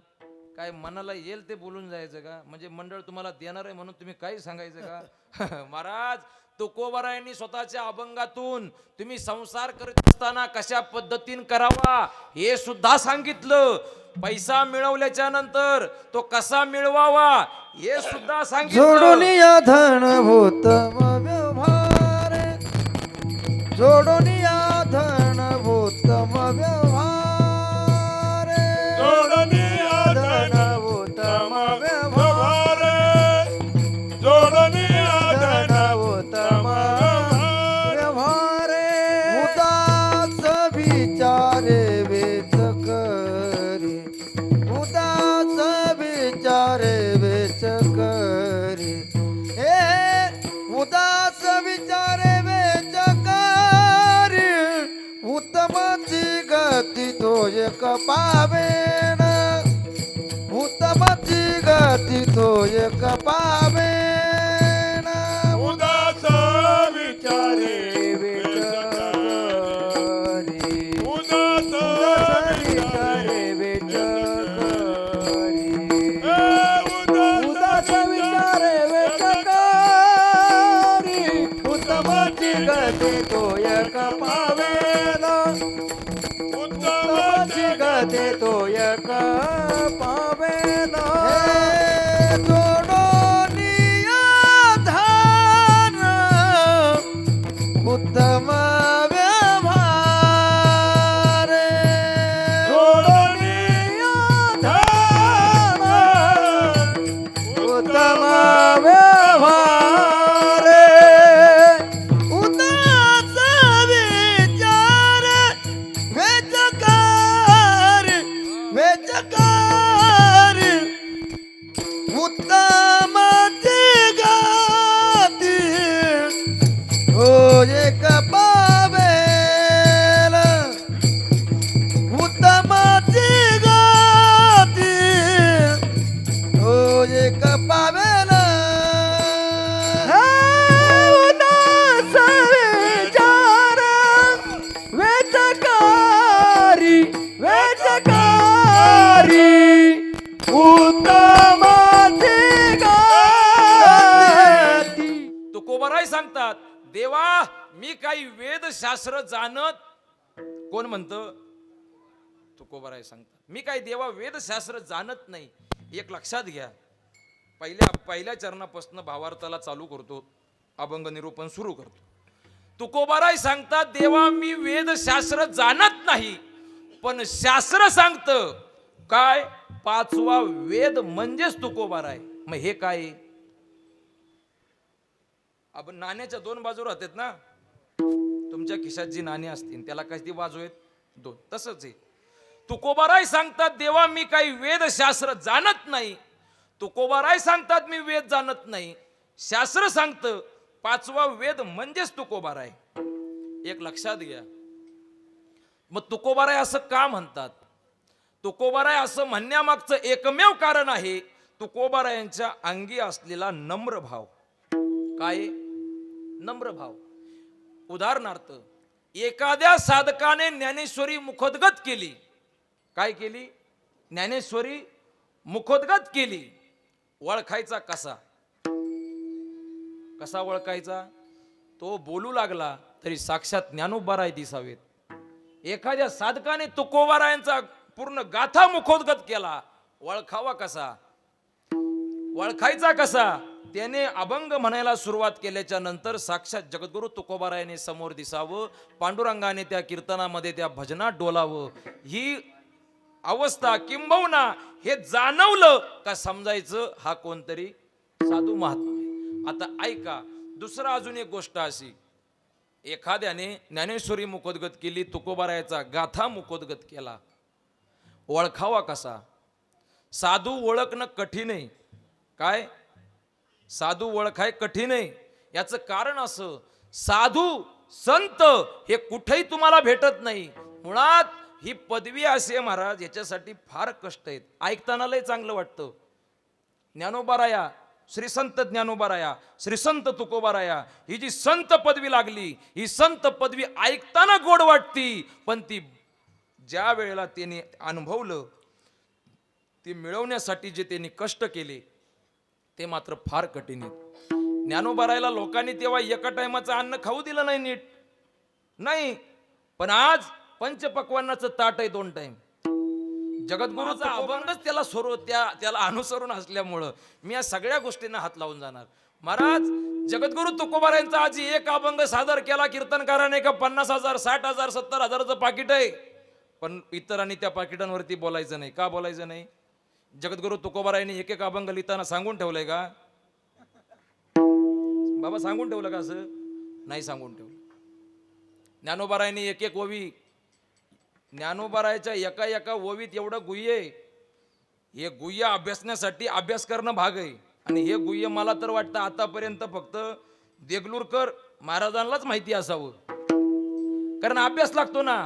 काय मनाला येईल ते बोलून जायचं का? म्हणजे मंडळ तुम्हाला देणार आहे म्हणून तुम्ही काही सांगायचं का? महाराज तुकोबारायांनी स्वतःच्या अभंगातून तुम्ही संसार करत असताना कशा पद्धतीने करावा हे सुद्धा सांगितलं. पैसा मिळवल्याच्या नंतर तो कसा मिळवावा हे सुद्धा सांगितलं. जोडून या धनभूत व्यवहार, जोडून या धनभूत व्यवहार, जोडून या धनभूत व्यवहार, जोडून या धनभूत व्यवहार, उदास विचारे वेच करी, उदास विचारे वेच करी, उदास विचारे वेच करी, उत्तमाची गती तो एक पावेन, उत्तमाची गती तो एक पावेन, उदास विचारे वेच करी, उदास विचारे वेच करी, उदास विचारे वेच करी, उत्तमाची गती तो एक पावेन, उत्तमाची गती तो एक पावेन, जोडून या धन उत्तम व्यवहार, जोडून या धन एक पावेल उत्तमाची गती तो एक पावेल वेचकारी वेचकारी उत्तमाची गती तुकोबाराय सांगतात देवा मी काही वेदशास्त्र जाणत कोण म्हणतं तुकोबाराय सांगतात मी काही देवा वेदशास्त्र जाणत नाही. एक लक्षात घ्या पहिल्या चरणापासून भावार्थाला चालू करतो अभंग निरूपण सुरू करतो. तुकोबाराय सांगतात देवा मी वेदशास्त्र जाणत नाही पण शास्त्र सांगतं काय पाचवा वेद म्हणजेच तुकोबाराय. मग हे काय आपण नाण्याच्या दोन बाजू राहतात ना तुमच्या खिशात जी नाणी असतील त्याला किती बाजू आहेत दोन तसंच आहे. तुकोबाराय सांगतात देवा मी काही वेदशास्त्र जाणत नाही. तुकोबाराय सांगतात मी वेद जाणत नाही शास्त्र सांगतं पाचवा वेद म्हणजेच तुकोबाराय. एक लक्षात घ्या मग तुकोबाराय असं का म्हणतात. तुकोबाराय असं म्हणण्यामागचं एकमेव कारण आहे तुकोबारायांच्या अंगी असलेला नम्र भाव. काय नम्र भाव. उदाहरणार्थ एखाद्या साधकाने ज्ञानेश्वरी मुखोद्गत केली. काय केली ज्ञानेश्वरी मुखोद्गत केली. ओळखायचा कसा कसा ओळखायचा. तो बोलू लागला तरी साक्षात ज्ञानोबाराय दिसावेत. एखाद्या साधकाने तुकोबारायांचा पूर्ण गाथा मुखोद्गत केला ओळखावा कसा ओळखायचा कसा. त्याने अभंग म्हणायला सुरुवात केल्याच्या नंतर साक्षात जगद्गुरु तुकोबारायाने समोर दिसावं. पांडुरंगाने त्या कीर्तनामध्ये त्या भजनात डोलावं. ही अवस्था किंबहुना हे जाणवलं का समजायचं हा कोणतरी साधू महात्मा आहे. आता ऐका दुसरा अजून एक गोष्ट अशी एखाद्याने ज्ञानेश्वरी मुखोद्गत केली तुकोबारायाचा गाथा मुखोद्गत केला ओळखावा कसा. साधू ओळखणं कठीण आहे. काय साधू ओळखाय कठीण आहे. याचं कारण असं साधू संत हे कुठेही तुम्हाला भेटत नाही. मुळात ही पदवी असे महाराज याच्यासाठी फार कष्ट आहेत. ऐकताना लय चांगलं वाटतं. ज्ञानोबाराया श्री संत ज्ञानोबाराया श्री संत तुकोबाराया ही जी संत पदवी लागली ही संत पदवी ऐकताना गोड वाटती पण ती ज्या वेळेला त्यांनी अनुभवलं ती मिळवण्यासाठी जे त्यांनी कष्ट केले ते मात्र फार कठीण आहेत. ज्ञानोबारायला लोकांनी तेव्हा एका टायमाचं अन्न खाऊ दिलं नाही नीट नाही पण आज पंचपक्वान्नाचं ताट आहे 2 टाइम. जगद्गुरूचा अभंगच त्याला अनुसरून असल्यामुळं मी या सगळ्या गोष्टींना हात लावून जाणार. महाराज जगद्गुरु तुकोबारायांचा आज एक अभंग सादर केला कीर्तनकाराने का 50,000 60,000 70,000चं पाकिट आहे पण इतरांनी त्या पाकिटांवरती बोलायचं नाही. का बोलायचं नाही. जगद्गुरु तुकोबारायांनी एक अभंग लिहिताना सांगून ठेवलंय का बाबा सांगून ठेवलं का असं नाही सांगून ठेवलं. ज्ञानोबारायांनी एक ओवी ज्ञानोबारायाच्या एका ओवीत एवढं गुह्य आहे. हे गुह्य अभ्यासण्यासाठी अभ्यास करणं भाग आहे आणि हे गुह्य मला तर वाटतं आतापर्यंत फक्त देगलूरकर महाराजांनाच माहिती असावं कारण अभ्यास लागतो ना.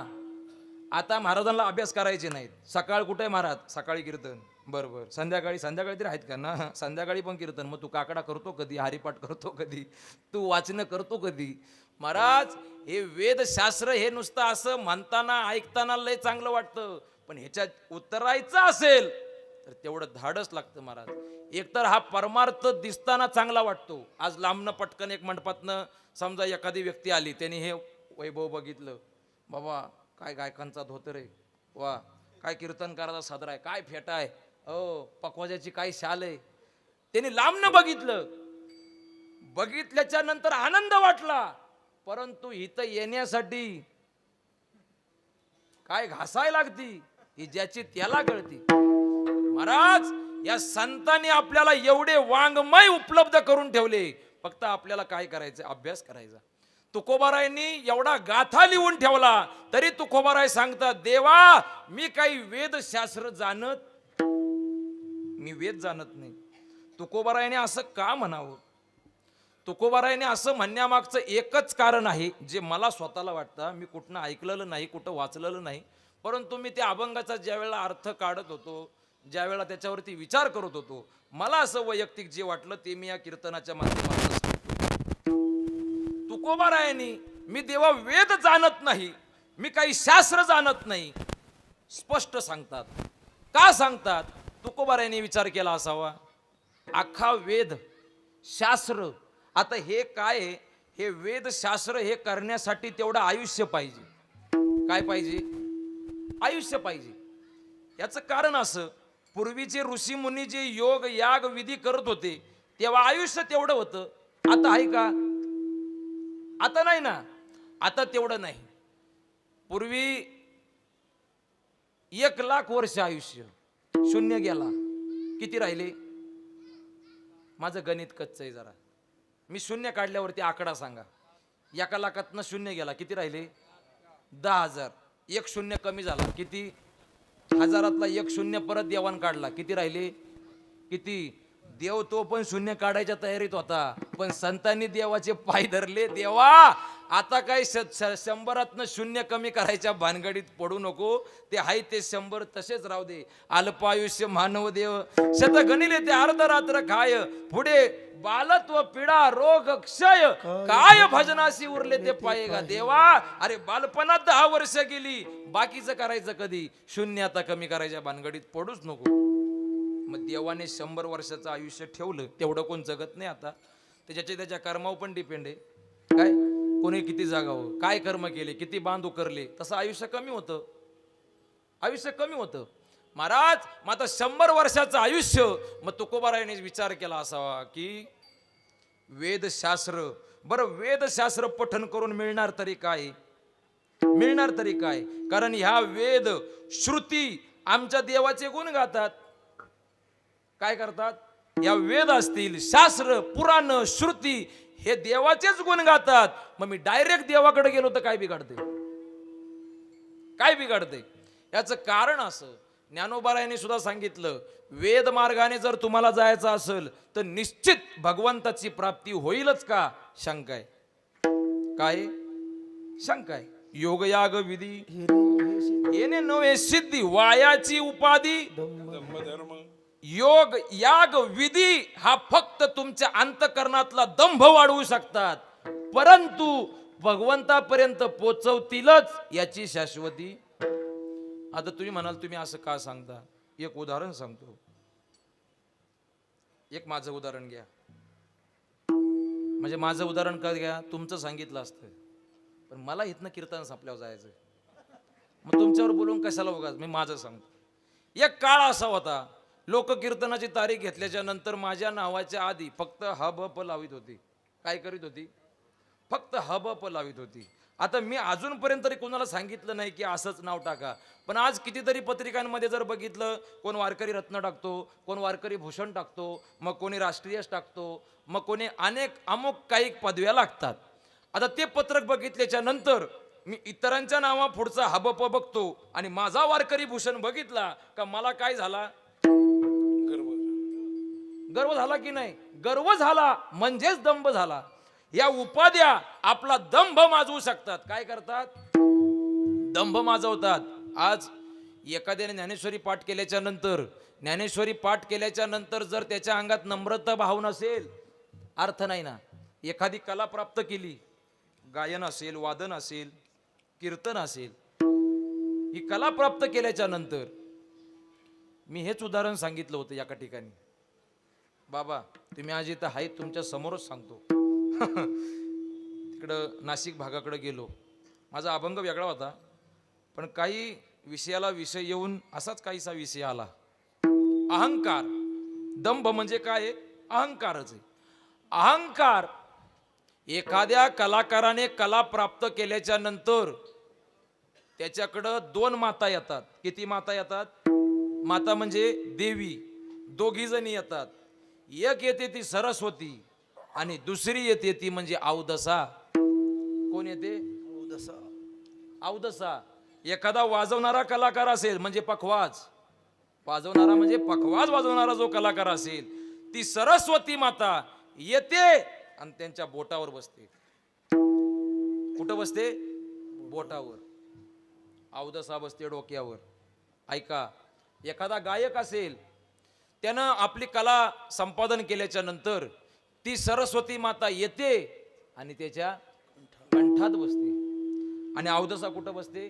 आता महाराजांना अभ्यास करायचे नाहीत. सकाळ कुठे महाराज सकाळी कीर्तन बरोबर संध्याकाळी तरी आहेत का ना संध्याकाळी पण कीर्तन. मग तू काकडा करतो कधी हरिपाठ करतो कधी तू वाचन करतो कधी. महाराज हे वेदशास्त्र हे नुसतं असं म्हणताना ऐकताना लय चांगलं वाटतं पण ह्याच्यात उतरायचं असेल तर तेवढं धाडस लागतं महाराज. एकतर हा परमार्थ दिसताना चांगला वाटतो. आज लांबनं पटकन एक मंडपातनं समजा एखादी व्यक्ती आली त्यांनी हे वैभव बघितलं बाबा काय गायकांचा धोतर आहे वा काय कीर्तनकाराचा सादर आहे काय फेटा आहे पकवाजाची काय शाल आहे. त्यांनी लांबनं बघितल्याच्या नंतर आनंद वाटला परंतु इथं येण्यासाठी काय घासाय लागती ही ज्याची त्याला कळती. महाराज या संतांनी आपल्याला एवढे वाङ्मय उपलब्ध करून ठेवले फक्त आपल्याला काय करायचं अभ्यास करायचा. तुकोबारायांनी एवढा गाथा लिहून ठेवला तरी तुकोबाराय सांगतात देवा मी काही वेदशास्त्र मी वेद जाणत नाही. तुकोबारायाने असं का म्हणावं. तुकोबारायाने असं म्हणण्यामागचं एकच कारण आहे, जे मला स्वतःला वाटतं. मी कुठनं ऐकलेलं नाही, कुठं वाचलेलं नाही, परंतु मी त्या अभंगाचा ज्या वेळेला अर्थ काढत होतो, ज्या वेळेला त्याच्यावरती विचार करत होतो, मला असं वैयक्तिक जे वाटलं ते मी या कीर्तनाच्या माध्यमातून सांगतो. तुकोबारायांनी मी देवा वेद जाणत नाही, मी काही शास्त्र जाणत नाही, स्पष्ट सांगतात. का सांगतात? तुकोबारायांनी विचार केला असावा. अख्खा वेद शास्त्र, आता हे काय आहे? हे वेद शास्त्र हे करण्यासाठी तेवढं आयुष्य पाहिजे. काय पाहिजे? आयुष्य पाहिजे. याचं कारण असं, पूर्वीचे ऋषी मुनी जे योग याग विधी करत होते तेव्हा आयुष्य तेवढं होतं. आता आहे का? आता नाही ना. आता तेवढं नाही. पूर्वी 1,00,000 वर्ष आयुष्य शून्य गेला. किती राहिले? माझं गणित कच्चं आहे जरा. मी शून्य काढल्यावरती आकडा सांगा. 1,00,000तनं शून्य गेला, किती राहिले? 10,000. एक शून्य कमी झाला, किती? 1000तला एक शून्य परत देवान काढला, किती राहिले? किती? देव तो पण शून्य काढायच्या तयारीत होता, पण संतांनी देवाचे पाय धरले. देवा आता काय 100तनं शून्य कमी करायच्या भानगडीत पडू नको. ते आहे ते 100 तसेच राहू दे. अल्पायुष्य मानव देव शत गणिले ते अर्धरात्र खाय. पुढे बालत्व पीडा रोग क्षय काय भजनाशी उरले ते पाये का देवा. अरे बालपणात 10 वर्ष गेली, बाकीचं करायचं कधी? शून्य आता कमी करायच्या भानगडीत पडूच नको. मग देवाने 100 वर्षाचं आयुष्य ठेवलं. तेवढं कोण जगत नाही आता. त्याच्या कर्मावर पण डिपेंड आहे. काय कोणी किती जागावं, काय कर्म केले, किती बांध उकरले, तसं आयुष्य कमी होतं. आयुष्य कमी होतं महाराज. मग आता 100 वर्षाचं आयुष्य. मग तुकोबारायाने विचार केला असावा की वेदशास्त्र, बरं वेदशास्त्र पठन करून मिळणार तरी काय? मिळणार तरी काय? कारण ह्या वेद श्रुती आमच्या देवाचे गुण गातात. काय करतात? या वेद असतील, शास्त्र, पुराण, श्रुती हे देवाचेच गुण गातात. मग मी डायरेक्ट देवाकडे गेलो तर काय बिघडते? काय बिघडते? याचं कारण असं, ज्ञानोबारायाने सुद्धा सांगितलं, वेद मार्गाने जर तुम्हाला जायचं असेल तर निश्चित भगवंताची प्राप्ती होईलच का? शंका आहे. काय शंका आहे? योगयाग विधी येणे नव्हे सिद्धी, वायाची उपाधी योग याग विधी हा फक्त तुमच्या अंतकरणातला दंभ वाढवू शकतात, परंतु भगवंतापर्यंत पोचवतीलच याची शाश्वती. आता तुम्ही म्हणाल तुम्ही असं का सांगता? एक उदाहरण सांगतो. एक माझं उदाहरण घ्या. म्हणजे माझं उदाहरण का घ्या? तुमचं सांगितलं असतं, पण मला इथनं कीर्तन संपल्यावर जायचं. मग तुमच्यावर बोलून कशाला उगाच? मी माझं सांगतो. एक काळ असा होता, लोक कीर्तनाची तारीख घेतल्याच्या नंतर माझ्या नावाच्या आधी फक्त हब लावित होती. काय करीत होती? फक्त हब लावित होती. आता मी अजूनपर्यंत तरी कोणाला सांगितलं नाही की असंच नाव टाका, पण आज कितीतरी पत्रिकांमध्ये जर बघितलं, कोण वारकरी रत्न टाकतो, कोण वारकरी भूषण टाकतो, मग कोणी राष्ट्रीयच टाकतो, मग कोणी अनेक अमुक काही पदव्या लागतात. आता ते पत्रक बघितल्याच्या नंतर मी इतरांच्या नावा पुढचा हबप बघतो आणि माझा वारकरी भूषण बघितला का मला काय झाला? गर्व झाला की नाही? गर्व झाला म्हणजेच दंभ झाला. या उपाध्या आपला दंभ माजवू शकतात. काय करतात? दंभ माजवतात. आज एखाद्याने ज्ञानेश्वरी पाठ केल्याच्या नंतर, ज्ञानेश्वरी पाठ केल्याच्या नंतर जर त्याच्या अंगात नम्रता भाव नसेल, अर्थ नाही ना. एखादी कला प्राप्त केली, गायन असेल, वादन असेल, कीर्तन असेल, ही कला प्राप्त केल्याच्या नंतर मी हेच उदाहरण सांगितलं होतं एका ठिकाणी. बाबा तुम्ही आज इथं आहेत, तुमच्या समोरच सांगतो. तिकडं नाशिक भागाकडे गेलो. माझा अभंग वेगळा होता, पण काही विषयाला विषय येऊन असाच काहीसा विषय आला. अहंकार. दंभ म्हणजे काय? अहंकारच आहे. अहंकार. एखाद्या कलाकाराने कला प्राप्त केल्याच्या नंतर त्याच्याकडं 2 माता येतात. किती माता येतात? माता म्हणजे देवी. 2 जणी येतात. एक येते ती सरस्वती आणि दुसरी येते ती म्हणजे अवदसा. कोण येते? अवदसा. अवदसा. एखादा वाजवणारा कलाकार असेल म्हणजे पखवाज, वाजवणारा म्हणजे पखवाज वाजवणारा जो कलाकार असेल, ती सरस्वती माता येते आणि त्यांच्या बोटावर बसते. कुठं बसते? बोटावर. अवदसा बसते डोक्यावर. ऐका, एखादा गायक असेल, त्यानं आपली कला संपादन केल्याच्या नंतर ती सरस्वती माता येते आणि त्याच्या कंठात बसते. आणि अवदसा कुठं बसते?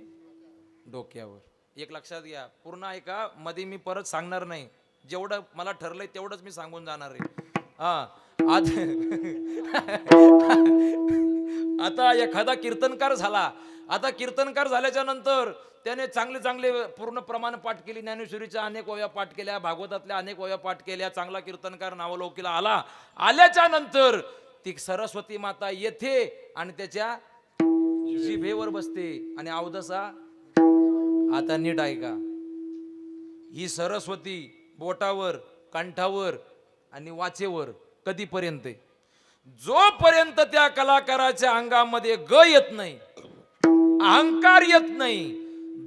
डोक्यावर. एक लक्षात घ्या, पूर्ण ऐका, मध्ये मी परत सांगणार नाही. जेवढं मला ठरलंय तेवढंच मी सांगून जाणार आहे. आता एखादा कीर्तनकार झाला. आता कीर्तनकार झाल्याच्या नंतर त्याने चांगले चांगले पूर्ण प्रमाण पाठ केली. ज्ञानेश्वरीच्या अनेक ओव्या पाठ केल्या, भागवतातल्या अनेक ओव्या पाठ केल्या. चांगला कीर्तनकार नावलौकिला आला. आल्याच्या नंतर ती सरस्वती माता येते आणि त्याच्या जिभेवर बसते. आणि अवदसा, आता नीट ऐका, ही सरस्वती बोटावर, कंठावर आणि वाचेवर कधीपर्यंत? जोपर्यंत त्या कलाकाराच्या अंगामध्ये ग येत नाही, अहंकार येत नाही,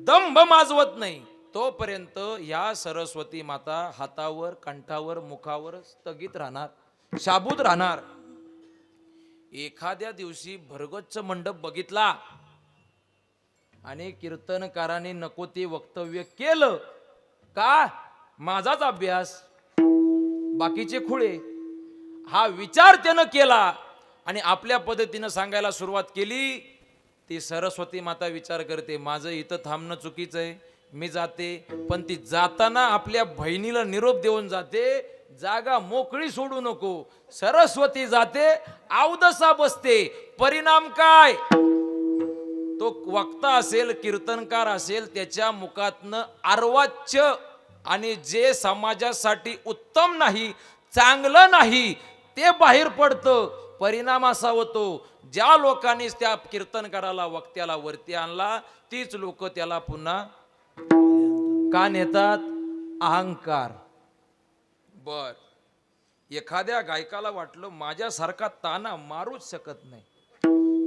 दंभ माजवत नाही, तोपर्यंत या सरस्वती माता हातावर, कंठावर, मुखावर स्थगित राहणार, शाबूत राहणार. एखाद्या दिवशी भरगच्च मंडप बघितला आणि कीर्तनकाराने नको ते वक्तव्य केलं का? माझाच अभ्यास, बाकीचे खुळे, हा विचार त्यानं केला आणि आपल्या पद्धतीनं सांगायला सुरुवात केली. ती सरस्वती माता विचार करते, माझं इथं थांबणं चुकीचं आहे, मी जाते. पण ती जाताना आपल्या बहिणीला निरोप देऊन जाते, जागा मोकळी सोडू नको. सरस्वती जाते, अवदसा बसते. परिणाम काय? तो वक्ता असेल, कीर्तनकार असेल, त्याच्या मुखातनं अर्वाच्य आणि जे समाजासाठी उत्तम नाही, चांगलं नाही, ते बाहेर पडतं. परिणाम असा होतो, ज्या लोकांनी त्या कीर्तनकाराला, वक्त्याला वरती आणला, तीच लोक त्याला पुन्हा का नेतात? अहंकार. बर, एखाद्या गायकाला वाटलं माझ्यासारखा ताना मारूच शकत नाही.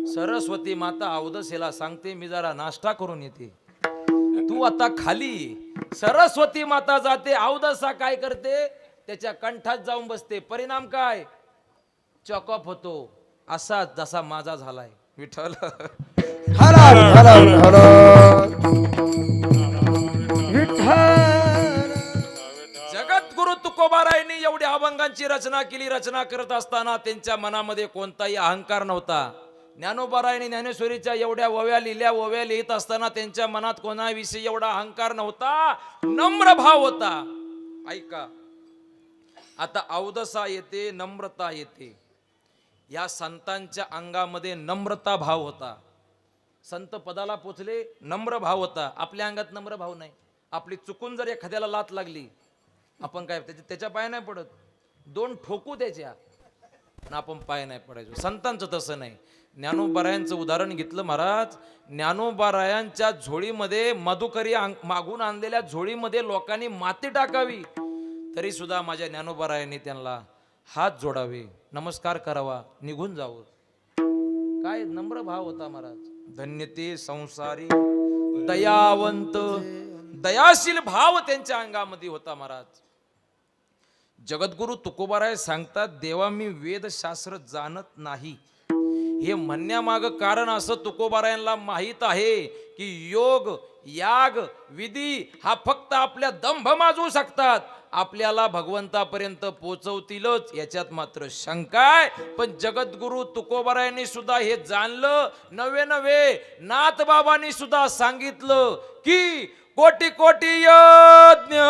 सरस्वती माता अवदसेला सांगते, मी जरा नाश्ता करून येते, तू आता खाली ये. सरस्वती माता जाते, अवदसा काय करते? त्याच्या कंठात जाऊन बसते. परिणाम काय? चॉकअप होतो, असा जसा माझा झालाय. विठ्ठल हर हर हर विठ्ठल. जगद्गुरु तुकोबारायांनी एवढ्या अभंगांची रचना केली. रचना करत असताना त्यांच्या मनामध्ये कोणताही अहंकार नव्हता. ज्ञानोबारायांनी ज्ञानेश्वरीच्या एवढ्या ओव्या लिहिल्या. ओव्या लिहित असताना त्यांच्या मनात कोणाविषयी एवढा अहंकार नव्हता, नम्र भाव होता. ऐका, आता अवदसा येते, नम्रता येते. या संतांच्या अंगामध्ये नम्रता भाव होता. संत पदाला पोचले, नम्र भाव होता. आपल्या अंगात नम्र भाव नाही. आपली चुकून जर एखाद्याला लात लागली, आपण काय त्याच्या पाय नाही पडत, दोन ठोकू त्याच्या, आणि आपण पाय नाही पडायचो. संतांचं तसं नाही. ज्ञानोबारायांचं उदाहरण घेतलं महाराज. ज्ञानोबारायांच्या झोळीमध्ये, मधुकरी मागून आणलेल्या झोळीमध्ये लोकांनी माती टाकावी, तरी सुद्धा माझ्या ज्ञानोबारायांनी त्यांना हात जोडावे, नमस्कार करावा, निघून जावं. काय नम्र भाव होता महाराज. धन्य ते संसारी दयावंत, दयाशील भाव त्यांच्या अंगामध्ये होता महाराज. जगद्गुरु तुकोबाराय सांगतात, देवा मी वेदशास्त्र जाणत नाही. हे म्हणण्यामाग कारण असं, तुकोबारायांना माहीत आहे की योग, याग, विधी हा फक्त आपल्या दंभ माजवू शकतात, आपल्याला भगवंतापर्यंत पोचवतीलच, याच्यात मात्र शंका आहे. पण जगद्गुरु तुकोबारायांनी सुद्धा हे जाणलं. नवे नवे नाथबाबांनी सुद्धा सांगितलं की कोटी कोटी यज्ञ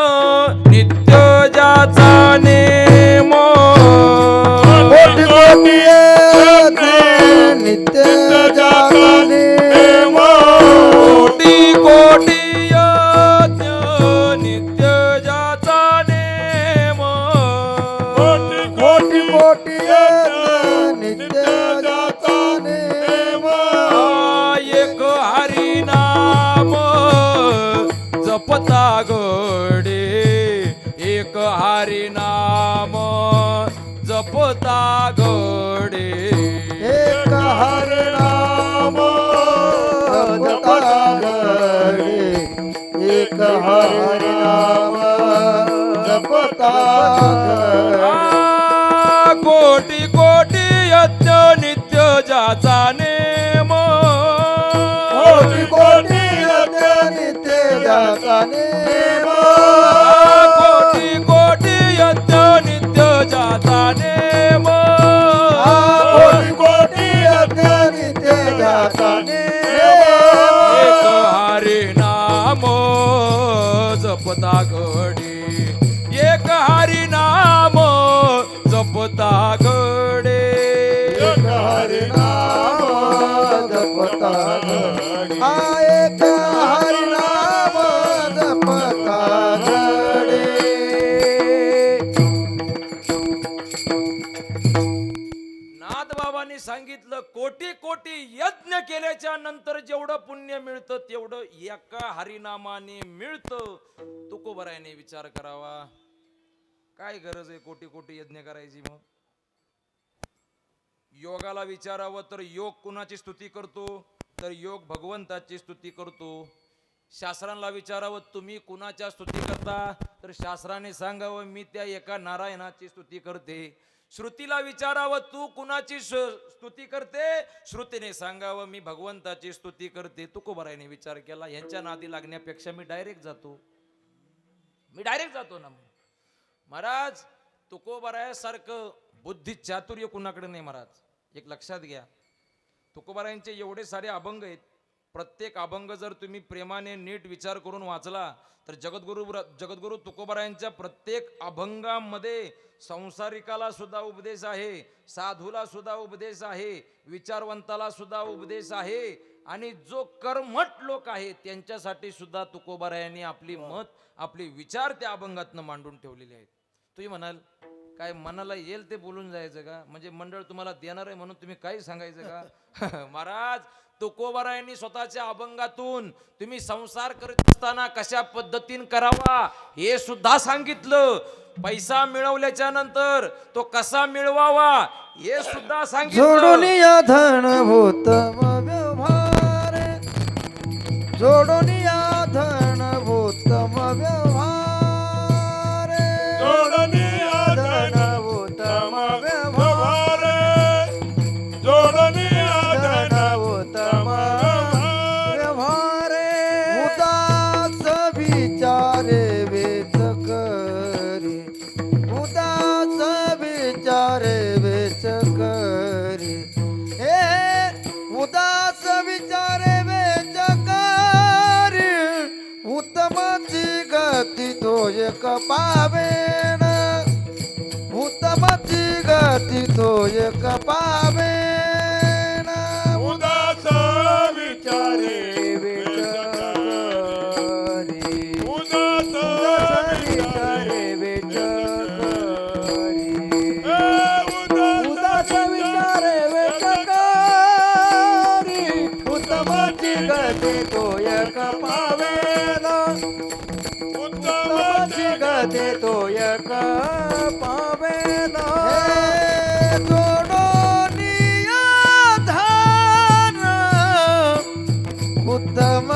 नित्य ज्याचा नेम, कोटी कोटी यज्ञ नित्य ज्याचा नेम, कोटी कोटी यज्ञ नित्य ज्याचा नेम, कोटी कोटी यज्ञ नित्य ज्याचा नेम. एक हरी नाम जपता गडे, एक हरी नाम जपता गडे, एक हरि नाम जपता गडे, एक हरि नाम जपता गडे. कोटी कोटी यज्ञ जाता नेम कोटी कोटी यज्ञ नित्य जाता नेम कोटी कोटी यज्ञ नित्य जाता नेम एक हरी नाम जपता घडी एक हरी नाम जपता घडे एक हरि नाम जपता घडी एक हरि नाम जपता घडी नाथबाबांनी सांगितलं कोटी कोटी यज्ञ केल्याच्या नंतर जेवढं पुण्य मिळतं तेवढं एका हरिनामाने मिळतं. तुकोबरायाने विचार करावा, काय गरज आहे कोटी कोटी यज्ञ करायची? मग योगाला विचारावं तर योग कुणाची स्तुती करतो? तर योग भगवंताची स्तुती करतो. शास्त्रांना विचारावं तुम्ही कुणाच्या स्तुती करता? तर शास्त्राने सांगावं मी त्या एका नारायणाची स्तुती करते. श्रुतीला विचारावं तू कुणाची स्तुती करते? श्रुतीने सांगावं मी भगवंताची स्तुती करते. तुकोबरायाने विचार केला यांच्या नादी लागण्यापेक्षा मी डायरेक्ट जातो ना. महाराज तुकोबरायासारखं बुद्धी चातुर्य कुणाकडे नाही महाराज. एक लक्षात घ्या, तुकोबरायांचे एवढे सारे अभंग आहेत. प्रत्येक अभंग जर तुम्ही प्रेमाने नीट विचार करून वाचला तर जगद्गुरु तुकोबरायांच्या प्रत्येक अभंगामध्ये संसारिकाला सुद्धा उपदेश आहे, साधूला सुद्धा उपदेश आहे, विचारवंताला सुद्धा उपदेश आहे आणि जो कर्मठ लोक आहे त्यांच्यासाठी सुद्धा तुकोबरायांनी आपली मत आपले विचार त्या अभंगातनं मांडून ठेवलेले आहेत. तुम्ही म्हणाल काय मनाला येईल ते बोलून जायचं का? म्हणजे मंडळ तुम्हाला देणार आहे म्हणून तुम्ही काही सांगायचं का? महाराज तुकोबरायांनी स्वतःच्या अभंगातून तुम्ही संसार करत असताना कशा पद्धतीने करावा हे सुद्धा सांगितलं. पैसा मिळवल्याच्या नंतर तो कसा मिळवावा हे सुद्धा सांगितलं. जोडून या धन भूतम व्यवहार जोडून या धन भूतम व्यवहार जोडून या धन भूतम व्यवहार जोडून या धन भूतम व्यवहार उदास विचारे वेच करी उदास विचारे वेच करी हे उदास विचारे वेच करी उत्तमाची गती तो एक पावेन उत्तमाची गती तो एक पावेन उदास विचारे वेच करी उदास विचारे वेच करी उदास उदास विचारे वेच करी उत्तमाची गती तो एक पावेन उत्तमाची गती तो एक पावेन जोडून या धन उत्तम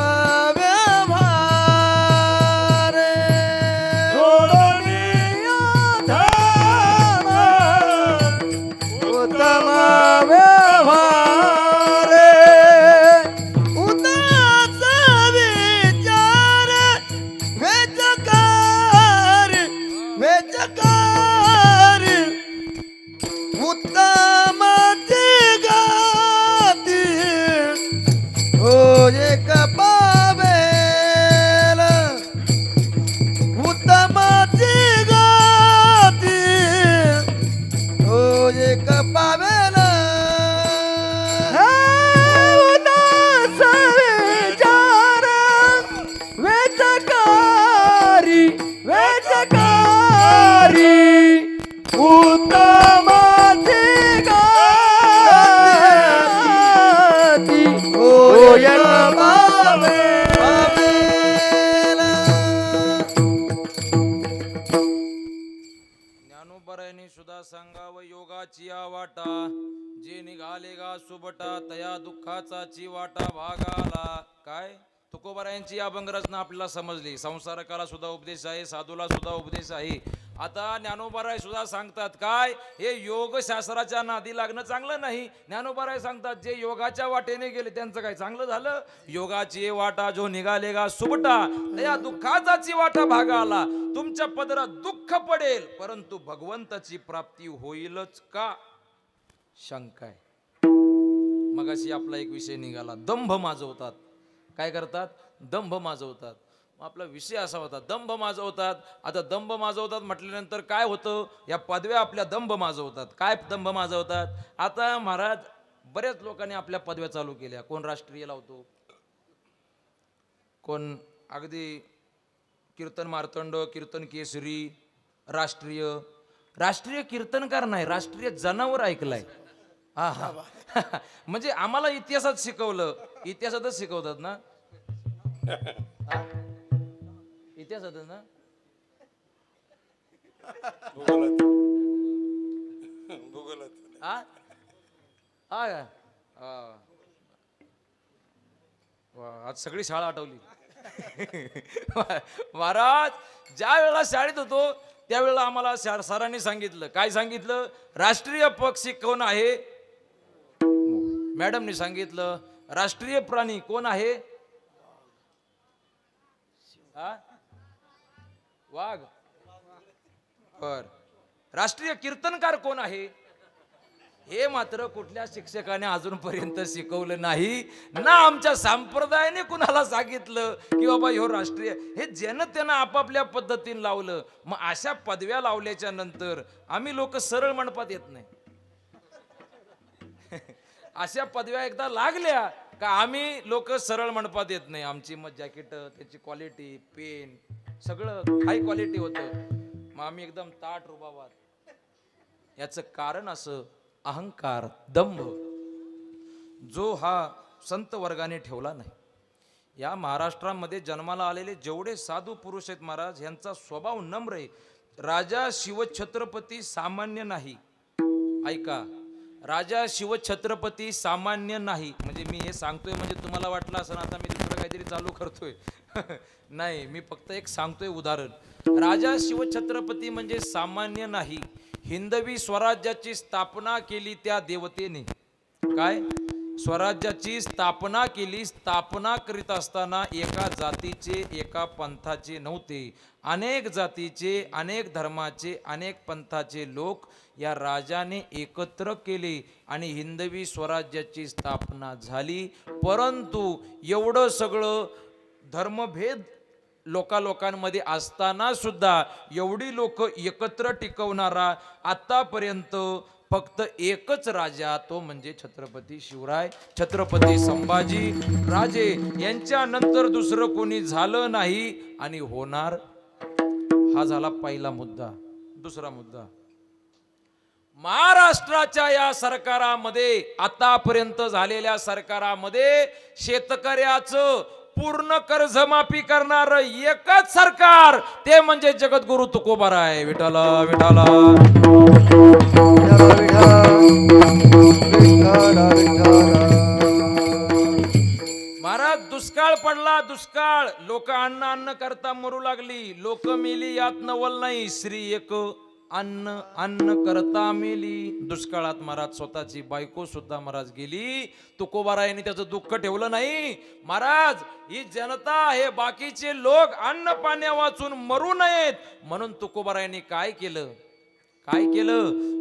व्यवहार जोडून या धन उत्तम व्यवहार उदास विचार वेचकार वेचकार उत्तमाची गती हो एक पावेल उत्तमाची गती हो एक पावेल उदास विचार वेचकारी वेचकारी उत्तमाची गती हो एक पावेल ज्ञानोबरायांनी सुद्धा सांगावं योगाची वाटा जे निघाले गा सुबटा तया दुःखाचा चिवाटा भागाला. काय तुकोबरायांची अभंग रचना आपल्याला समजली. संसारकाला सुद्धा उपदेश आहे, साधूला सुद्धा उपदेश आहे आता ज्ञानोबाराय सुद्धा सांगतात काय, हे योग शास्त्राच्या नादी लागणं चांगलं नाही. ज्ञानोबाराय सांगतात जे योगाच्या वाटेने गेले त्यांचं काय चांगलं झालं. योगाची वाटा जो निघालेगा सुबटा, या दुःखाचाची वाटा भागा आला. तुमच्या पदरात दुःख पडेल परंतु भगवंताची प्राप्ती होईलच का, शंका आहे. मगाशी आपला एक विषय निघाला, दंभ माजवतात. काय करतात, दंभ माजवतात. आपला विषय असा होता, दंभ माजवतात. आता दंभ माजवतात म्हटल्यानंतर काय होतं, या पदव्या आपल्या दंभ माजवतात. काय दंभ माजवतात, आता महाराज बऱ्याच लोकांनी आपल्या पदव्या चालू केल्या. कोण राष्ट्रीय लावतो, कोण अगदी कीर्तन मार्तंड, कीर्तन केसरी, राष्ट्रीय कीर्तनकार नाही, राष्ट्रीय जनावर ऐकलाय. हा हा म्हणजे आम्हाला इतिहासात शिकवलं, इतिहासातच शिकवतात ना, इतिहासातच ना. हा हा आज सगळी शाळा आठवली. महाराज ज्या वेळेला शाळेत होतो त्यावेळेला आम्हाला सरांनी सांगितलं, काय सांगितलं, राष्ट्रीय पक्षी कोण आहे. मॅडमनी सांगितलं राष्ट्रीय प्राणी कोण आहे, वाघ. बर, राष्ट्रीय कीर्तनकार कोण आहे, हे मात्र कुठल्या शिक्षकाने अजूनपर्यंत शिकवलं नाही ना. आमच्या संप्रदायाने कुणाला सांगितलं की बाबा ह्यो राष्ट्रीय, हे ज्यानं त्यानं आपापल्या पद्धतीने लावलं. मग अशा पदव्या लावल्याच्या नंतर आम्ही लोक सरळ मंडपात येत नाही. अशा पदव्या एकदा लागल्या का आम्ही लोक सरळ मंडपात येत नाही. आमची मग जॅकेट, त्याची क्वालिटी, पेन सगळं हाय क्वालिटी होतं. मग आम्ही एकदम ताट रुबाबात. याचं कारण असं, अहंकार, दंभ, जो हा संत वर्गाने ठेवला नाही. या महाराष्ट्रामध्ये जन्माला आलेले जेवढे साधू पुरुष आहेत महाराज, यांचा स्वभाव नम्र आहे. राजा शिवछत्रपती सामान्य नाही. ऐका, राजा शिवछत्रपती सामान्य नाही. म्हणजे मी हे सांगतोय म्हणजे तुम्हाला वाटलं असं आता मी दुसरं काहीतरी चालू करतोय. नाही, मी फक्त एक सांगतोय उदाहरण. राजा शिवछत्रपती म्हणजे सामान्य नाही. हिंदवी स्वराज्याची स्थापना केली त्या देवतेने. काय, स्वराज्याची स्थापना केली. स्थापना करीत असताना एका जातीचे, एका पंथाचे नव्हते. अनेक जातीचे, अनेक धर्माचे, अनेक पंथाचे लोक या राजाने एकत्र केले आणि हिंदवी स्वराज्याची स्थापना झाली. परंतु एवढं सगळं धर्मभेद लोकांमध्ये असताना सुद्धा एवढी लोक एकत्र टिकवणारा आतापर्यंत फक्त एकच राजा, तो म्हणजे छत्रपती शिवराय, छत्रपती संभाजी राजे. यांच्या नंतर दुसरं कोणी झालं नाही आणि होणार. हा झाला पहिला मुद्दा. दुसरा मुद्दा, महाराष्ट्राच्या या सरकारामध्ये, आतापर्यंत झालेल्या सरकारामध्ये शेतकऱ्याचं पूर्ण कर्जमाफी करणार एकच सरकार, ते म्हणजे जगद्गुरु तुकोबाराय. विठ्ठल विठ्ठल. महाराज दुष्काळ पडला, दुष्काळ. लोक अन्न करता मरू लागली. लोक मेली यात नवल नाही. श्री एक अन्न करता मेली. दुष्काळात महाराज स्वतःची बायको सुद्धा महाराज गेली. तुकोबारायांनी त्याचं दुःख ठेवलं नाही. महाराज ही जनता, हे बाकीचे लोक अन्न पाण्या वाचून मरू नयेत म्हणून तुकोबारायांनी काय केलं,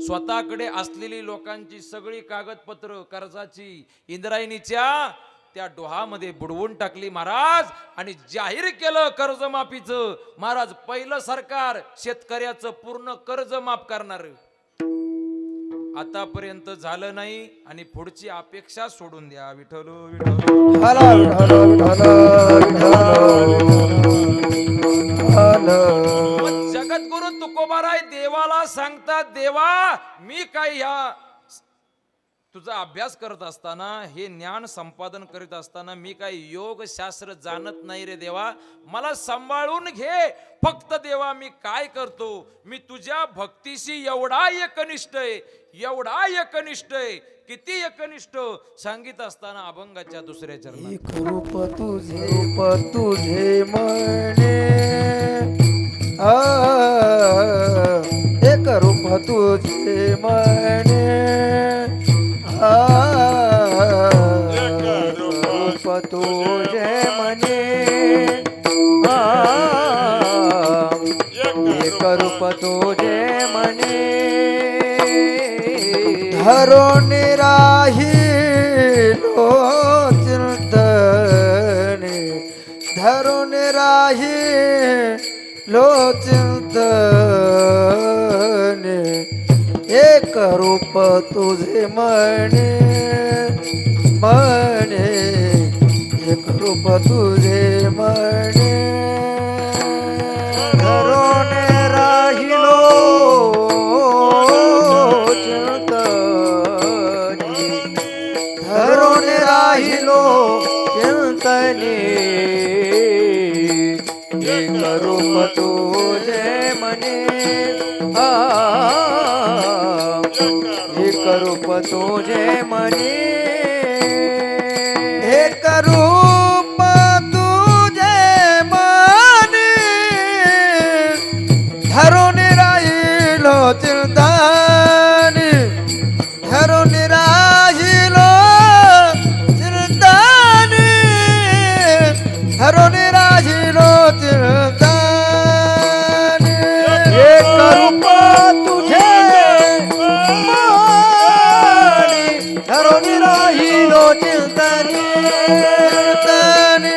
स्वतःकडे असलेली लोकांची सगळी कागदपत्र कर्जाची इंद्रायणीच्या त्या डोहामध्ये बुडवून टाकली महाराज, आणि जाहीर केलं कर्जमाफीचं. महाराज पहिलं सरकार शेतकऱ्याचं पूर्ण कर्ज माफ करणार. आतापर्यंत झालं नाही आणि पुढची अपेक्षा सोडून द्या. विठ्ठल जगद्गुरु तुकोबाराय देवाला सांगतात, देवा मी काय ह्या तुझा अभ्यास करत असताना, हे ज्ञान संपादन करीत असताना मी काही योग शास्त्र जाणत नाही रे देवा, मला सांभाळून घे. फक्त देवा मी काय करतो, मी तुझ्या भक्तीशी एवढा एकनिष्ठ आहे, किती एकनिष्ठ सांगित असताना अभंगाच्या दुसऱ्या चरणात, एक रूप तुझे म्हणे तुझे म्हणे एक रूप तुझे म्हणे एक रूप तुझे म्हणे धरून राहिलो चिंतने धरून राहिलो चिंतने एक रूप तुझे म्हणे म्हणे एक रूप तुझे म्हणे धरून राहिलो चिंतने धरून राहिलो चिंतने एक रूप तुझे म्हणे एक रूप तुझे म्हणे एक रूप तुझे म्हणे धरून राहिलो चिंतने धरून राहिलो चिंतने धरून राहिलो चिंतने एक रूप तुझे म्हणे धरून राहिलो चिंतने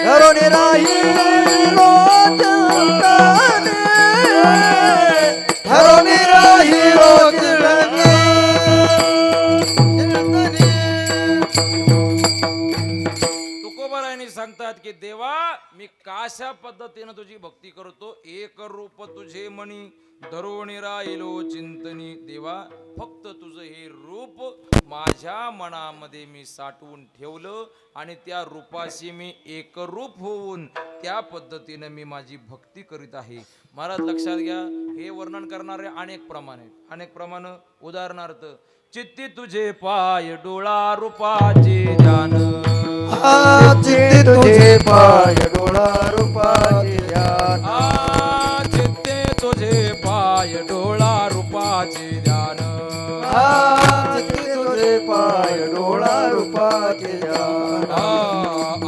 धरून राहिलो चिंतने धरून राहिलो चिंतने तुकोबारायांनी सांगतात की देवा मी कशा पद्धतीनं तुझी भक्ती करतो एक रूप तुझे मनी धरून राहिलो चिंतनी देवा फक्त तुझं हे रूप माझ्या मनामध्ये मी साठवून ठेवलं आणि त्या रूपाशी मी एकरूप होऊन त्या पद्धतीनं मी माझी भक्ती करीत आहे. महाराज लक्षात घ्या हे वर्णन करणारे अनेक प्रमाण आहेत अनेक प्रमाण उदाहरणार्थ चित्ती तुझे पाय डोळा रूपाचे ध्यान चित्ते तुझे पाय डोळा रूपाचे ध्यान चित्ते तुझे पाय डोळा रूपाचे ध्यान चित्ते तुझे पाय डोळा रूपाचे ध्यान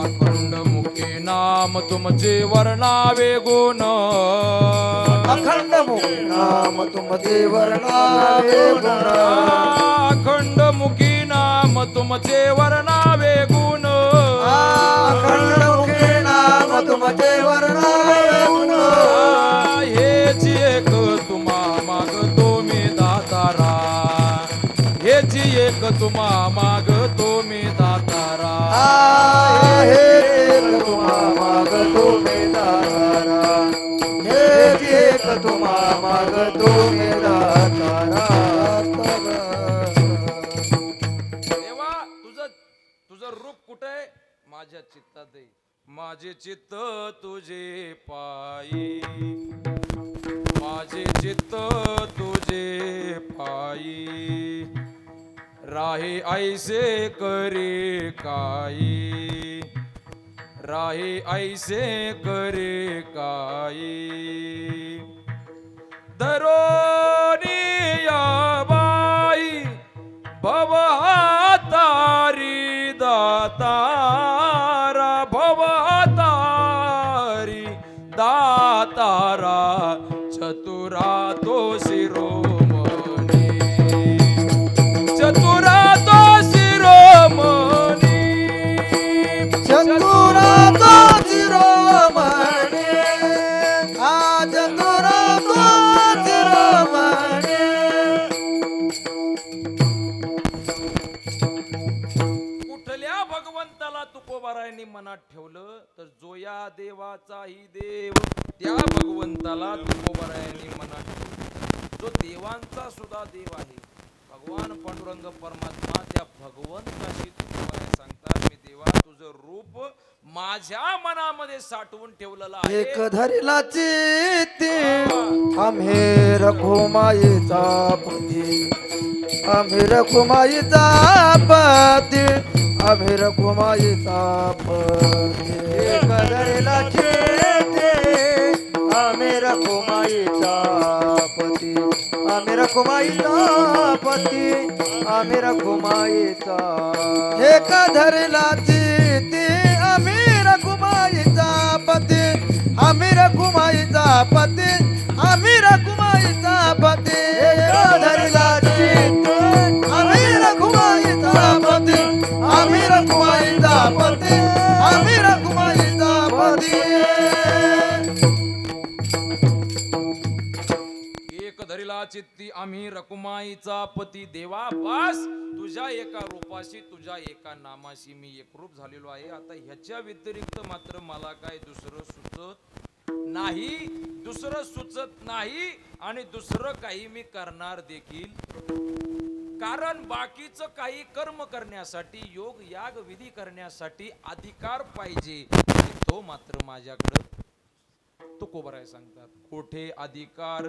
अखंड मुखे नाम तुमचे वर्णावे गुण अखंड मुखी नाम तुमचे वर्णावे गुण अखंड मुखी नाम तुमचे वर्णावे गुण अखंड मुखी नाम तुमचे वर्णावे गुण हेच एक तुम्हा मागतो मी दातारा हेच एक तुम्हा मागतो मी दातारा हे तुम्हा मागतो मी दातारा हे एक तुम्हा मागतो मी दातारा देवा तुझं रूप कुठे माझ्या चित्तात आहे माझे चित्त तुझे पायी माझे चित्त तुझे पायी राहे ऐसे करे काई राहे ऐसे करे काई धरोनिया बाई भवहातारी दातारा भवहातारी दातारा चतुरा तो शिरोमणी चतुरा तो शिरोमणी चतुरा तो शिरोमणी चतुरा तो शिरोमणी कुठल्या भगवंताला तुकोबारायांनी मनात ठेवलं तर जो या देवाचाही देव त्या भगवंताला तुकोबारायांनी मनात ठेवलं जो देवांचा सुद्धा देव आहे भगवान पांडुरंग परमात्मा त्या भगवंताशी तुकोबाराय सांगतात मी देवा तुझं रूप माझ्या मनामध्ये साठवून ठेवलेलं आहे एक धरिला चित्ती आम्ही रखुमाईचा पती आम्ही रखुमाईचा पती आम्ही रखुमाईचा पती एक धरिला चित्ती आम्ही रखुमाईचा पती आम्ही रखुमाईचा पती आम्ही रखुमाईचा एक धरला चित्ती आम्ही रखुमाईचा पती आम्ही रखुमाईचा पती आम्ही रखुमाईचा पती एक धरला चित्ती आम्ही रखुमाईचा पती आम्ही रखुमाईचा पती आम्ही रखुमाईचा पती एक धरिला चित्ती आम्ही रकुमाईचा पती देवा बास तुझ्या एका रूपाशी तुझ्या एका नामाशी मी एकरूप झालेलो आहे. आता ह्याच्या व्यतिरिक्त मात्र मला काय दुसरं सुचत नाही आणि दुसरं काही मी करणार देखील. कारण बाकीचं काही कर्म करण्यासाठी योग याग विधी करण्यासाठी अधिकार पाहिजे आणि तो मात्र माझ्याकडं तुकोबराय सांगतात. कोठे अधिकार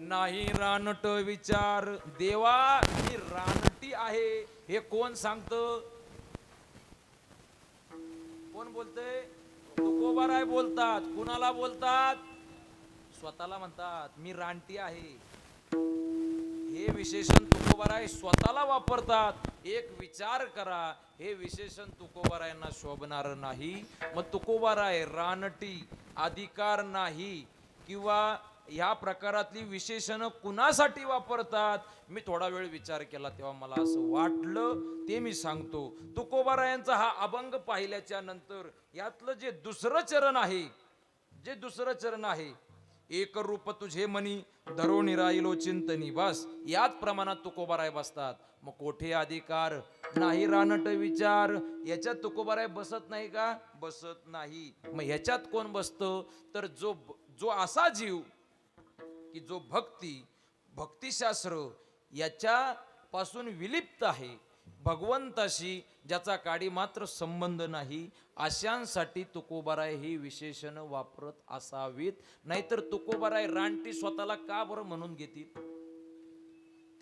नाही रानट विचार देवा मी रानटी आहे हे कोण सांगत कोण बोलतय तुकोबराय बोलतात. कुणाला बोलतात स्वतःला म्हणतात मी रानटी आहे हे विशेषण तुकोबराय स्वतःला वापरतात. एक विचार करा हे विशेषण तुकोबरायांना शोभणार नाही. मग तुकोबराय रानटी अधिकार नाही किंवा ह्या प्रकारातली विशेषणं कुणासाठी वापरतात मी थोडा वेळ विचार केला तेव्हा मला असं वाटलं ते मी सांगतो. तुकोबरायांचा हा अभंग पाहिल्याच्या नंतर यातलं जे दुसरं चरण आहे एक रूप तुझे मनी धरोणी राहिलो चिंतनी बस याच प्रमाणात तुकोबराय बसतात. मग कोठे अधिकार नाही रानट विचार याच्यात तुकोबराय बसत नाही का बसत नाही. मग ह्याच्यात कोण बसतं तर जो असा जीव की जो भक्तिशास्त्र याच्या पासून विलिप्त आहे भगवंताशी ज्याचा काडी मात्र संबंध नाही अशांसाठी तुकोबराय ही विशेषण वापरत असावीत. नाहीतर तुकोबराय रानटी स्वतःला का बरं म्हणून घेतील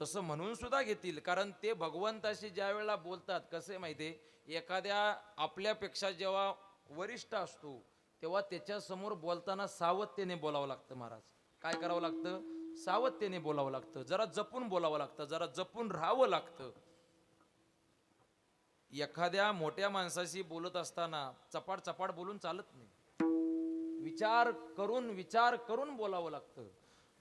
तसं म्हणून सुद्धा घेतील. कारण ते भगवंताशी ज्या वेळेला बोलतात कसे माहितीये एखाद्या आपल्यापेक्षा जेव्हा वरिष्ठ असतो तेव्हा त्याच्या समोर बोलताना सावधतेने बोलावं लागतं. महाराज काय करावं लागतं सावधतेने बोलावं लागतं. जरा जपून बोलावं लागतं जरा जपून राहावं लागतं. एखाद्या मोठ्या माणसाशी बोलत असताना चपाट चपाट बोलून चालत नाही. विचार करून बोलावं लागतं.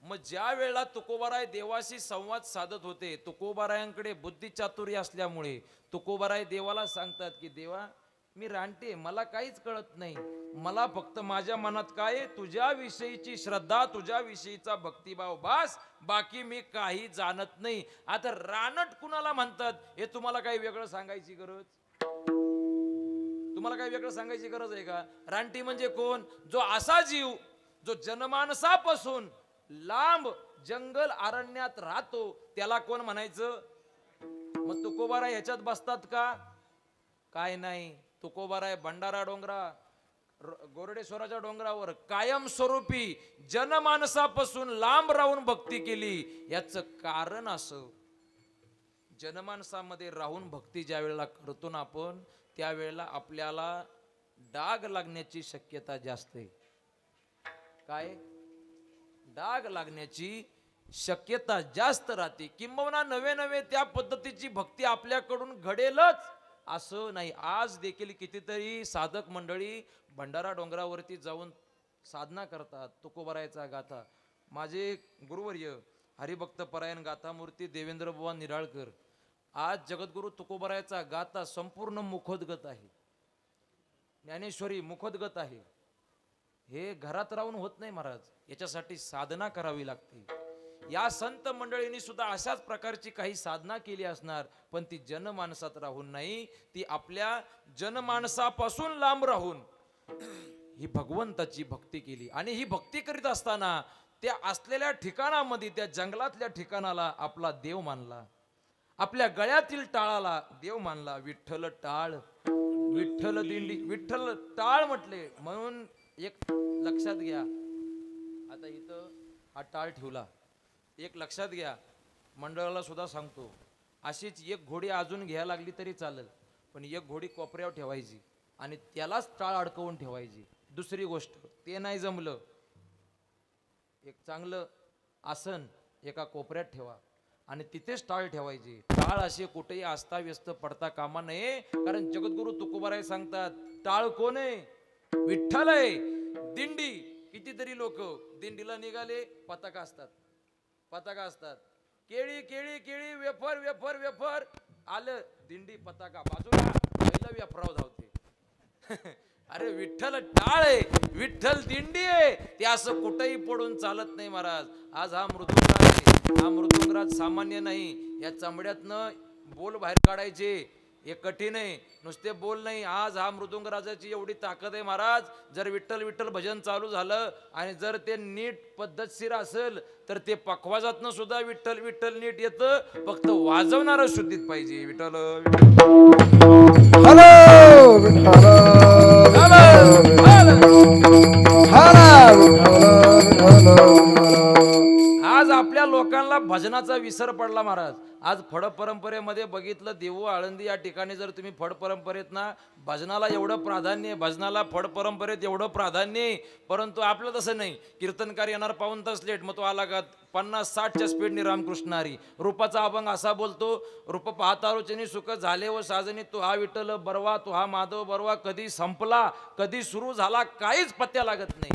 मग ज्या वेळेला तुकोबराय देवाशी संवाद साधत होते तुकोबरायांकडे बुद्धिचातुर्य असल्यामुळे तुकोबराय देवाला सांगतात की देवा मी रानटे मला काहीच कळत नाही. मला फक्त माझ्या मनात काय आहे तुझ्या विषयीची श्रद्धा तुझ्या विषयीचा भक्तिभाव बास बाकी मी काही जाणत नाही. आता रानट कुणाला म्हणतात हे तुम्हाला काही वेगळं सांगायची गरज आहे का. रानटी म्हणजे कोण जो असा जीव जो जनमानसापासून लांब जंगल अरण्यात राहतो त्याला कोण म्हणायचं. मग तुकोबराय ह्याच्यात बसतात का काय नाही. तुकोबराय भंडारा डोंगरा गोरडेश्वराच्या डोंगरावर कायमस्वरूपी जनमानसापासून लांब राहून भक्ती केली. याचं कारण असं जनमानसामध्ये राहून भक्ती ज्या वेळेला करतो ना आपण त्यावेळेला आपल्याला डाग लागण्याची शक्यता जास्त आहे. काय डाग लागण्याची शक्यता जास्त राहते. किंबहुना नवे त्या पद्धतीची भक्ती आपल्याकडून घडेलच असं नाही. आज देखील कितीतरी साधक मंडळी भंडारा डोंगरावरती जाऊन साधना करतात तुकोबरायचा गाथा. माझे गुरुवर्य हरिभक्त परायण गाथामूर्ती देवेंद्र बुवा निराळकर आज जगद्गुरु तुकोबरायचा गाथा संपूर्ण मुखोद्गत आहे. ज्ञानेश्वरी मुखोद्गत आहे. हे घरात राहून होत नाही महाराज याच्यासाठी साधना करावी लागते. या संत मंडळींनी सुद्धा अशाच प्रकारची काही साधना केली असणार पण ती जनमानसात राहून नाही. ती आपल्या जनमानसापासून लांब राहून ही भगवंताची भक्ती केली. आणि ही भक्ती करीत असताना त्या असलेल्या ठिकाणामध्ये त्या जंगलातल्या ठिकाणाला आपला देव मानला. आपल्या गळ्यातील टाळाला देव मानला. विठ्ठल टाळ विठ्ठल दिंडी विठ्ठल टाळ म्हटले म्हणून एक लक्षात घ्या. आता इथं हा टाळ ठेवला एक लक्षात घ्या. मंडळाला सुद्धा सांगतो अशीच एक घोडी अजून घ्यायला लागली तरी चालेल पण एक घोडी कोपऱ्यावर ठेवायची आणि त्यालाच टाळ अडकवून ठेवायची. दुसरी गोष्ट ते नाही जमलं एक चांगलं आसन एका कोपऱ्यात ठेवा आणि तिथेच टाळ ठेवायची. टाळ असे कुठेही अस्ताव्यस्त पडता कामा नये, कारण जगद्गुरु तुकोबाराय सांगतात टाळ कोण आहे? विठ्ठल आहे. दिंडी, कितीतरी लोक दिंडीला निघाले, पताका असतात, पताका असतात, केळी केळी केळी, वेफर वेफर वेफर, आलं दिंडी पताका बाजूला, पहिलं वेफराव धावते. अरे विठ्ठल टाळ आहे, विठ्ठल दिंडी आहे, ते असं कुठेही पडून चालत नाही महाराज. आज हा मृदुंगराज आहे, हा मृदुंगराज सामान्य नाही. या चामड्यातनं बोल बाहेर काढायचे हे कठीण आहे, नुसते बोल नाही. आज हा मृदुंगराजाची एवढी ताकद आहे महाराज. जर विठ्ठल विठ्ठल भजन चालू झालं आणि जर ते नीट पद्धतशीर असेल तर ते पखवाजातनं सुद्धा विठ्ठल विठ्ठल नीट येतं. फक्त वाजवणारं शुद्धीत पाहिजे. विठ्ठल हॅलो विठ्ठल, आज आपल्या लोकांना भजनाचा विसर पडला महाराज. आज फड परंपरेमध्ये बघितलं, देऊ आळंदी या ठिकाणी जर तुम्ही फड परंपरेत ना, भजनाला एवढं प्राधान्य आहे, भजनाला फड परंपरेत एवढं प्राधान्य आहे. परंतु आपलं तसं नाही. कीर्तनकार येणार पाऊण तास लेट, मग तो आला का 50-60च्या स्पीडनी रामकृष्ण हरी. रूपाचा अभंग असा बोलतो, रूप पाहता रोचनी सुख झाले व साजनी, तू हा विठ्ठल बरवा, तू हा माधव बरवा. कधी संपला कधी सुरू झाला काहीच पत्त्या लागत नाही.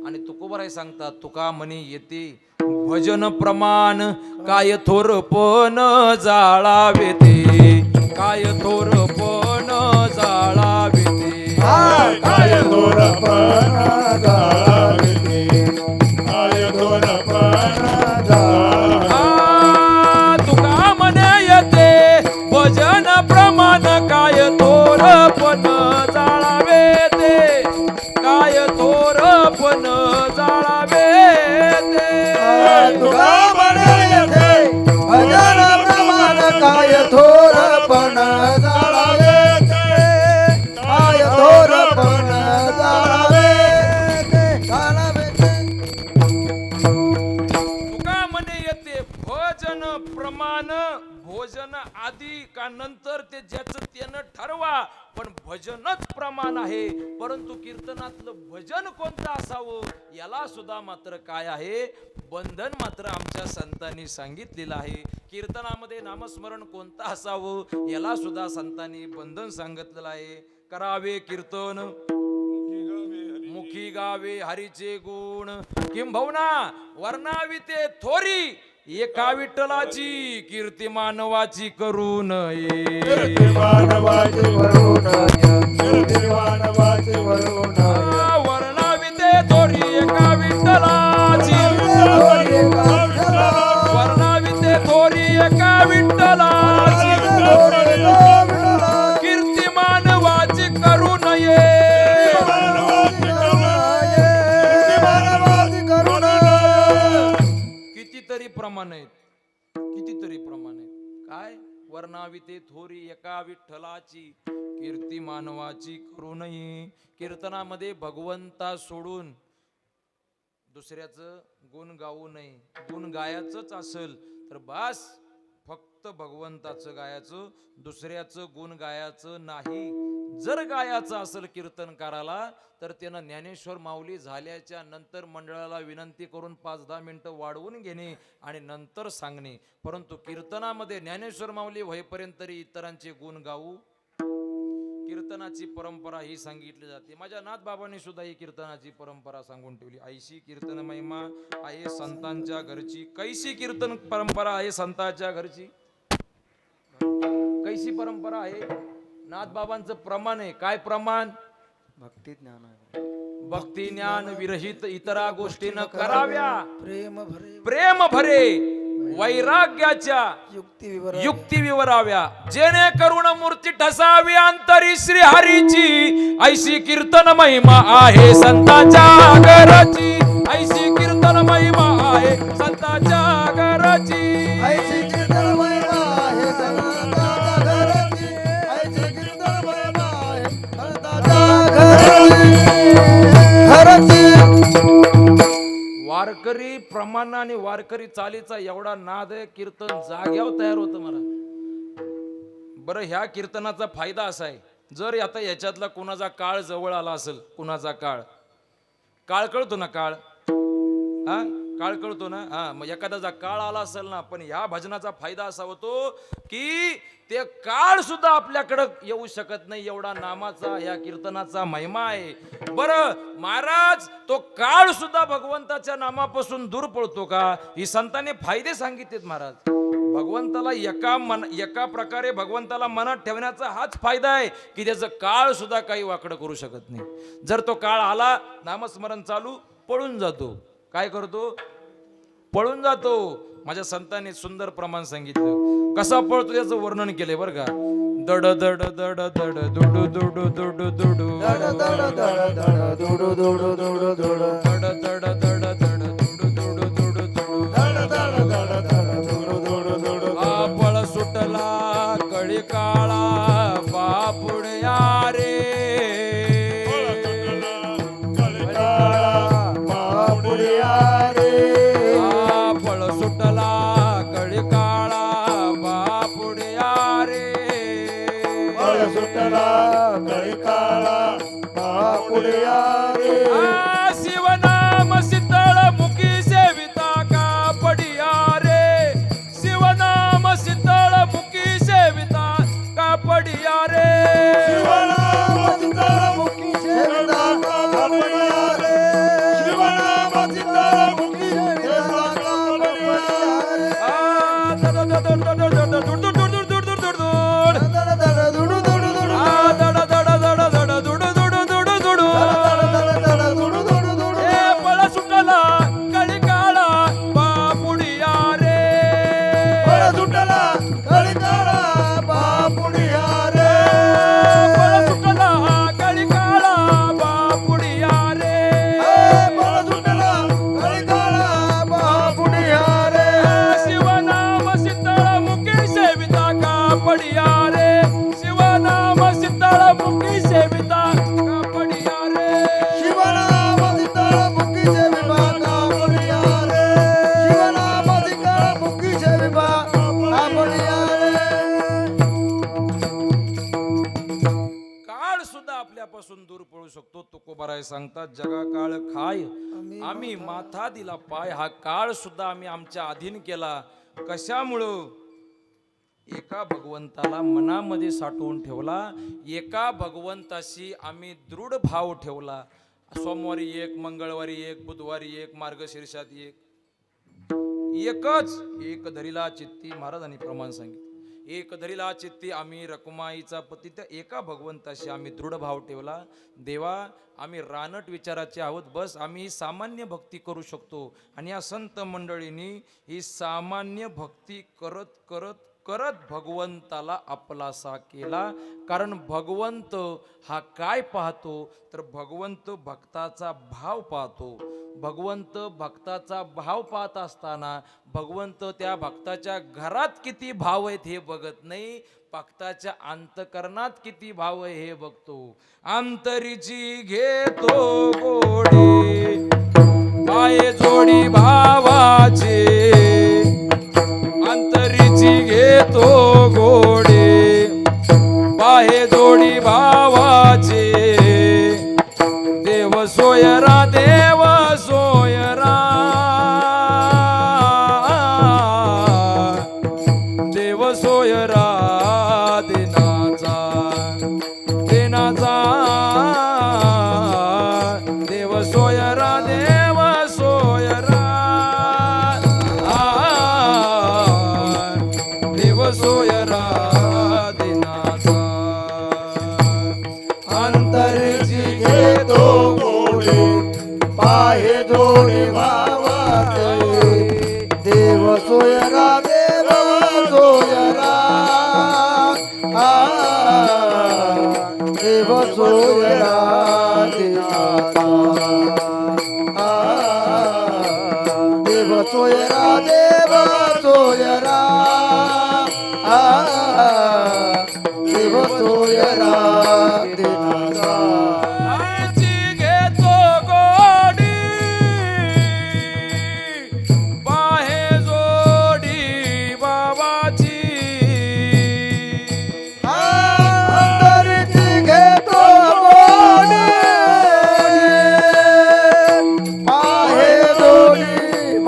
आणि तुकोबाराय सांगतात, तुका म्हणे येते भजन प्रमाण, काय थोरपण जाळावे ते, काय थोरपण जाळावे ते, काय थोरपण जाळावे ते, काय थोरपण जाळावे. तुका म्हणे येते भजन प्रमाण, काय थोरपण जाळावे ते, काय थोरपण जाळावे ते. तुका म्हणे येते भजन प्रमाण, काय थोरपण जाळावे ते, काय थोरपण जाळावे ते, जाळावे ते. तुका म्हणे येते भजन प्रमाण, भोजन आधी का नंतर ते ज्याचं त्यानं ठरवा, पण भजनच प्रमाण आहे. परंतु कीर्तनातलं भजन कोणतं असावं याला सुद्धा मात्र काय आहे, बंधन मात्र आमच्या संतांनी सांगितलेलं आहे. कीर्तनामध्ये नामस्मरण कोणतं असावं याला सुद्धा संतांनी बंधन सांगितलेलं आहे. करावे कीर्तन मुखी गावे हरीचे गुण, किंबहुना वर्णाविते थोरी, एका विठ्ठलाची कीर्ती मानवाची करू नये. कीर्ती मानवाची वरून कीर्ती मानवाची वरून वर्णाविते थोरी एका विठ्ठलाची, वर्णाविते थोरी एका विठ्ठलाची, कीर्ती मानवाची करू नये. कितीतरी प्रमाण आहेत, कितीतरी प्रमाण आहेत. काय वर्णाविते थोरी एका विठ्ठलाची, कीर्ती मानवाची करू नये. कीर्तनामध्ये भगवंता सोडून दुसऱ्याचं गुण गाऊ नये. गुण गायाचंच असेल तर बस, फक्त भगवंताचं गायाचं, दुसऱ्याचं गुण गायाचं नाही. जर गायाचं असेल कीर्तनकाराला तर त्यानं ज्ञानेश्वर माऊली झाल्याच्या नंतर मंडळाला विनंती करून 5-10 मिनिटं वाढवून घेणे आणि नंतर सांगणे. परंतु कीर्तनामध्ये ज्ञानेश्वर माऊली होईपर्यंत तरी इतरांचे गुण गाऊ. कीर्तनाची परंपरा ही सांगितली जाते. माझ्या नाथबाबांनी सुद्धा ही कीर्तनाची परंपरा सांगून ठेवली. ऐशी कीर्तन महिमा आहे संतांच्या घरची. कैसी कीर्तन परंपरा आहे संतांच्या घरची, कैसी परंपरा आहे. नाथबाबांचं प्रमाण आहे. काय प्रमाण? भक्ती ज्ञान आहे, भक्ती ज्ञान विरहित इतरा गोष्टी न कराव्या, प्रेम भरे प्रेम भरे वैराग्याच्या युक्ती विवराव्या, जेणेकरून मूर्ती ठसावी अंतरी श्री हरीची. ऐशी कीर्तन महिमा आहे संतांच्या घराची, ऐशी कीर्तन महिमा आहे संतांच्या घराची. ऐशी कीर्तन महिमा आहे संतांच्या घराची, ऐशी कीर्तन महिमा आहे संतांच्या घराची. वारकरी प्रमाण आणि वारकरी चालीचा एवढा नाद आहे, कीर्तन जाग्यावर तयार होतं मला. बरं, ह्या कीर्तनाचा फायदा असा आहे, जर आता याच्यातला कुणाचा काळ जवळ आला असेल, कुणाचा काळ कळतो ना, काळ हा काळ कळतो ना? हा, मग एखाद्याचा काळ आला असेल ना, पण ह्या भजनाचा फायदा असा होतो की ते काळ सुद्धा आपल्याकडं येऊ शकत नाही, एवढा नामाचा या कीर्तनाचा महिमा आहे. बरं महाराज, तो काळ सुद्धा भगवंताच्या नामापासून दूर पळतो का? ही संतांनी फायदे सांगितलेत महाराज. भगवंताला एका प्रकारे भगवंताला मनात ठेवण्याचा हाच फायदा आहे की त्याचं काळ सुद्धा काही वाकडं करू शकत नाही. जर तो काळ आला, नामस्मरण चालू, पळून जातो. काय करतो? पळून जातो. माझ्या संतांनी सुंदर प्रमाण सांगितलं. कसा पळतो त्याचं वर्णन केलंय बरं का. दड दड दड दड दुडू दुडू दुडू दुडू दड दड दड दड दुडू दुडू दुडू दुडू दड दड दड दड दुडू दुडू दुडू दुडू दड दड दड दड दुडू दुडू दुडू पळ सुटला कळी काळा बापुड्या रे. बापुड्या रे. पळ सुटला कळी काळा बापुड्या रे. पळ सुटला कळी काळा बापुड्या रे. शिवनाम शीतळ मुखी सेविता का पडिया रे. शिवनाम शीतळ मुखी सेविता का पडिया रे. शिवनाम शीतळ मुखी सेविता का पडिया रे. शिवनाम शीतळ मुखी सेविता का पडिया रे. दड दड दड दड दुड दुड दुड दुड दुड दुड दुड. दड दड दुडू दुडू दुडू दड दड दड दड दुड दुड दुड दुड. दड दड दुडू दुडू दुडू. पळ सुटला कळी काळा बापुडिया रे. पळ सुटला कळी काळा बापुड्या रे. पळ सुटला कळी काळा बापुडिया रे. पळ सुटला कळी काळा बापुड्या रे. शिवनाम शीतळ मुखी सेविता का पडिया रे. शिवनाम शीतळ मुखी सेविता का पडिया रे. शिवनाम शीतळ मुखी सेविता का पडिया रे. शिवनाम शीतळ मुखी सेविता का पडिया रे. काळ सुद्धा आपल्यापासून दूर पळू शकतो. तुकोबाराय सांगतात, जगा काळ खाय आम्ही माथा दिला पाय. हा काळ सुद्धा आम्ही आमच्या अधीन केला. कशामुळं? एका भगवंताला मनामध्ये साठवून ठेवला. एका भगवंताशी आम्ही दृढ भाव ठेवला. सोमवारी एक, मंगळवारी एक, बुधवारी एक, मार्गशीर्षात एक. एकच एक धरीला चित्ती. महाराजांनी प्रमाण सांगितलं, एक धरीला चित्ती आम्ही रकुमाईचा पती. त्या एका भगवंताशी आम्ही दृढ भाव ठेवला. देवा, आम्ही रानट विचाराचे आहोत, बस आम्ही सामान्य भक्ती करू शकतो. आणि या संत मंडळींनी ही सामान्य भक्ती करत करत करत भगवंताला आपलासा केला. कारण भगवंत हा काय पाहतो तर भगवंत भक्ताचा भाव पाहतो. भगवंत भक्ताचा भाव पाहत असताना भगवंत त्या भक्ताच्या घरात किती भाव आहेत हे बघत नाही, भक्ताच्या अंतकरणात किती भाव आहे हे बघतो. अंतरीची घेतो गोडी पाये जोडी भावाचे. अंतरीची घेतो गोडी पाये जोडी भावाचे. देव सोयरा देव सोयरा. देव सोयरा दिनाचा दिनाचा. देव सोयरा देव सोयरा. देव सोयरा दिनाचा. अंतरची घेतो गोडी पाहे जोडी भावाचे. देव सोयरा देव सोयरा. देव सोयरा दिनाचा. देव सोयरा देव सोयरा. देव सोयरा दिनाचा. आईची घेतो गोडी पाहे जोडी बाबाची. अंतरची घेतो गोडी पाहे जोडी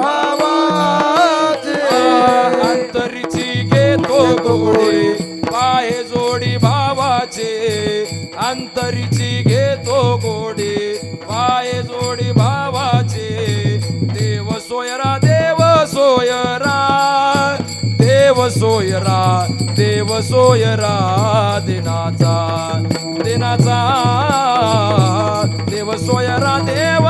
सोयरा देव सोयरा दिनाचा दिनाचा देव सोयरा देव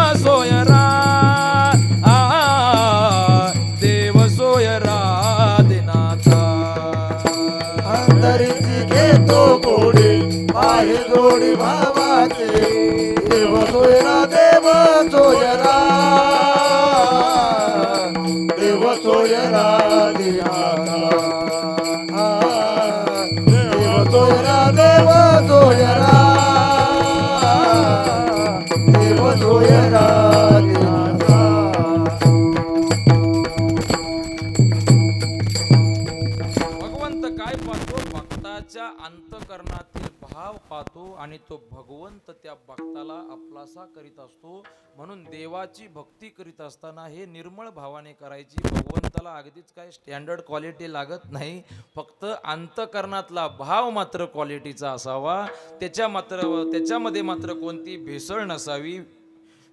सोयरा दिनाचा अंतरीची घेतो गोडी आहे जोडी भावाचे देव सोयरा देव सोयरा देव सोयरा दिनाचा देव सोयरा देव सोयरा देव सोयरा दिनाचा भगवंत काय पाहतो भक्ताच्या अंतकरणातील भाव पाहतो आणि तो भगवंत त्या भक्ताला आपलासा करीत असतो. म्हणून देवाची भक्ती करीत असताना हे निर्मळ भावाने करायची. भगवंताला अगदीच काय स्टँडर्ड क्वालिटी लागत नाही, फक्त अंतकरणातला भाव मात्र क्वालिटीचा असावा. त्याच्यामध्ये मात्र कोणती भेसळ नसावी.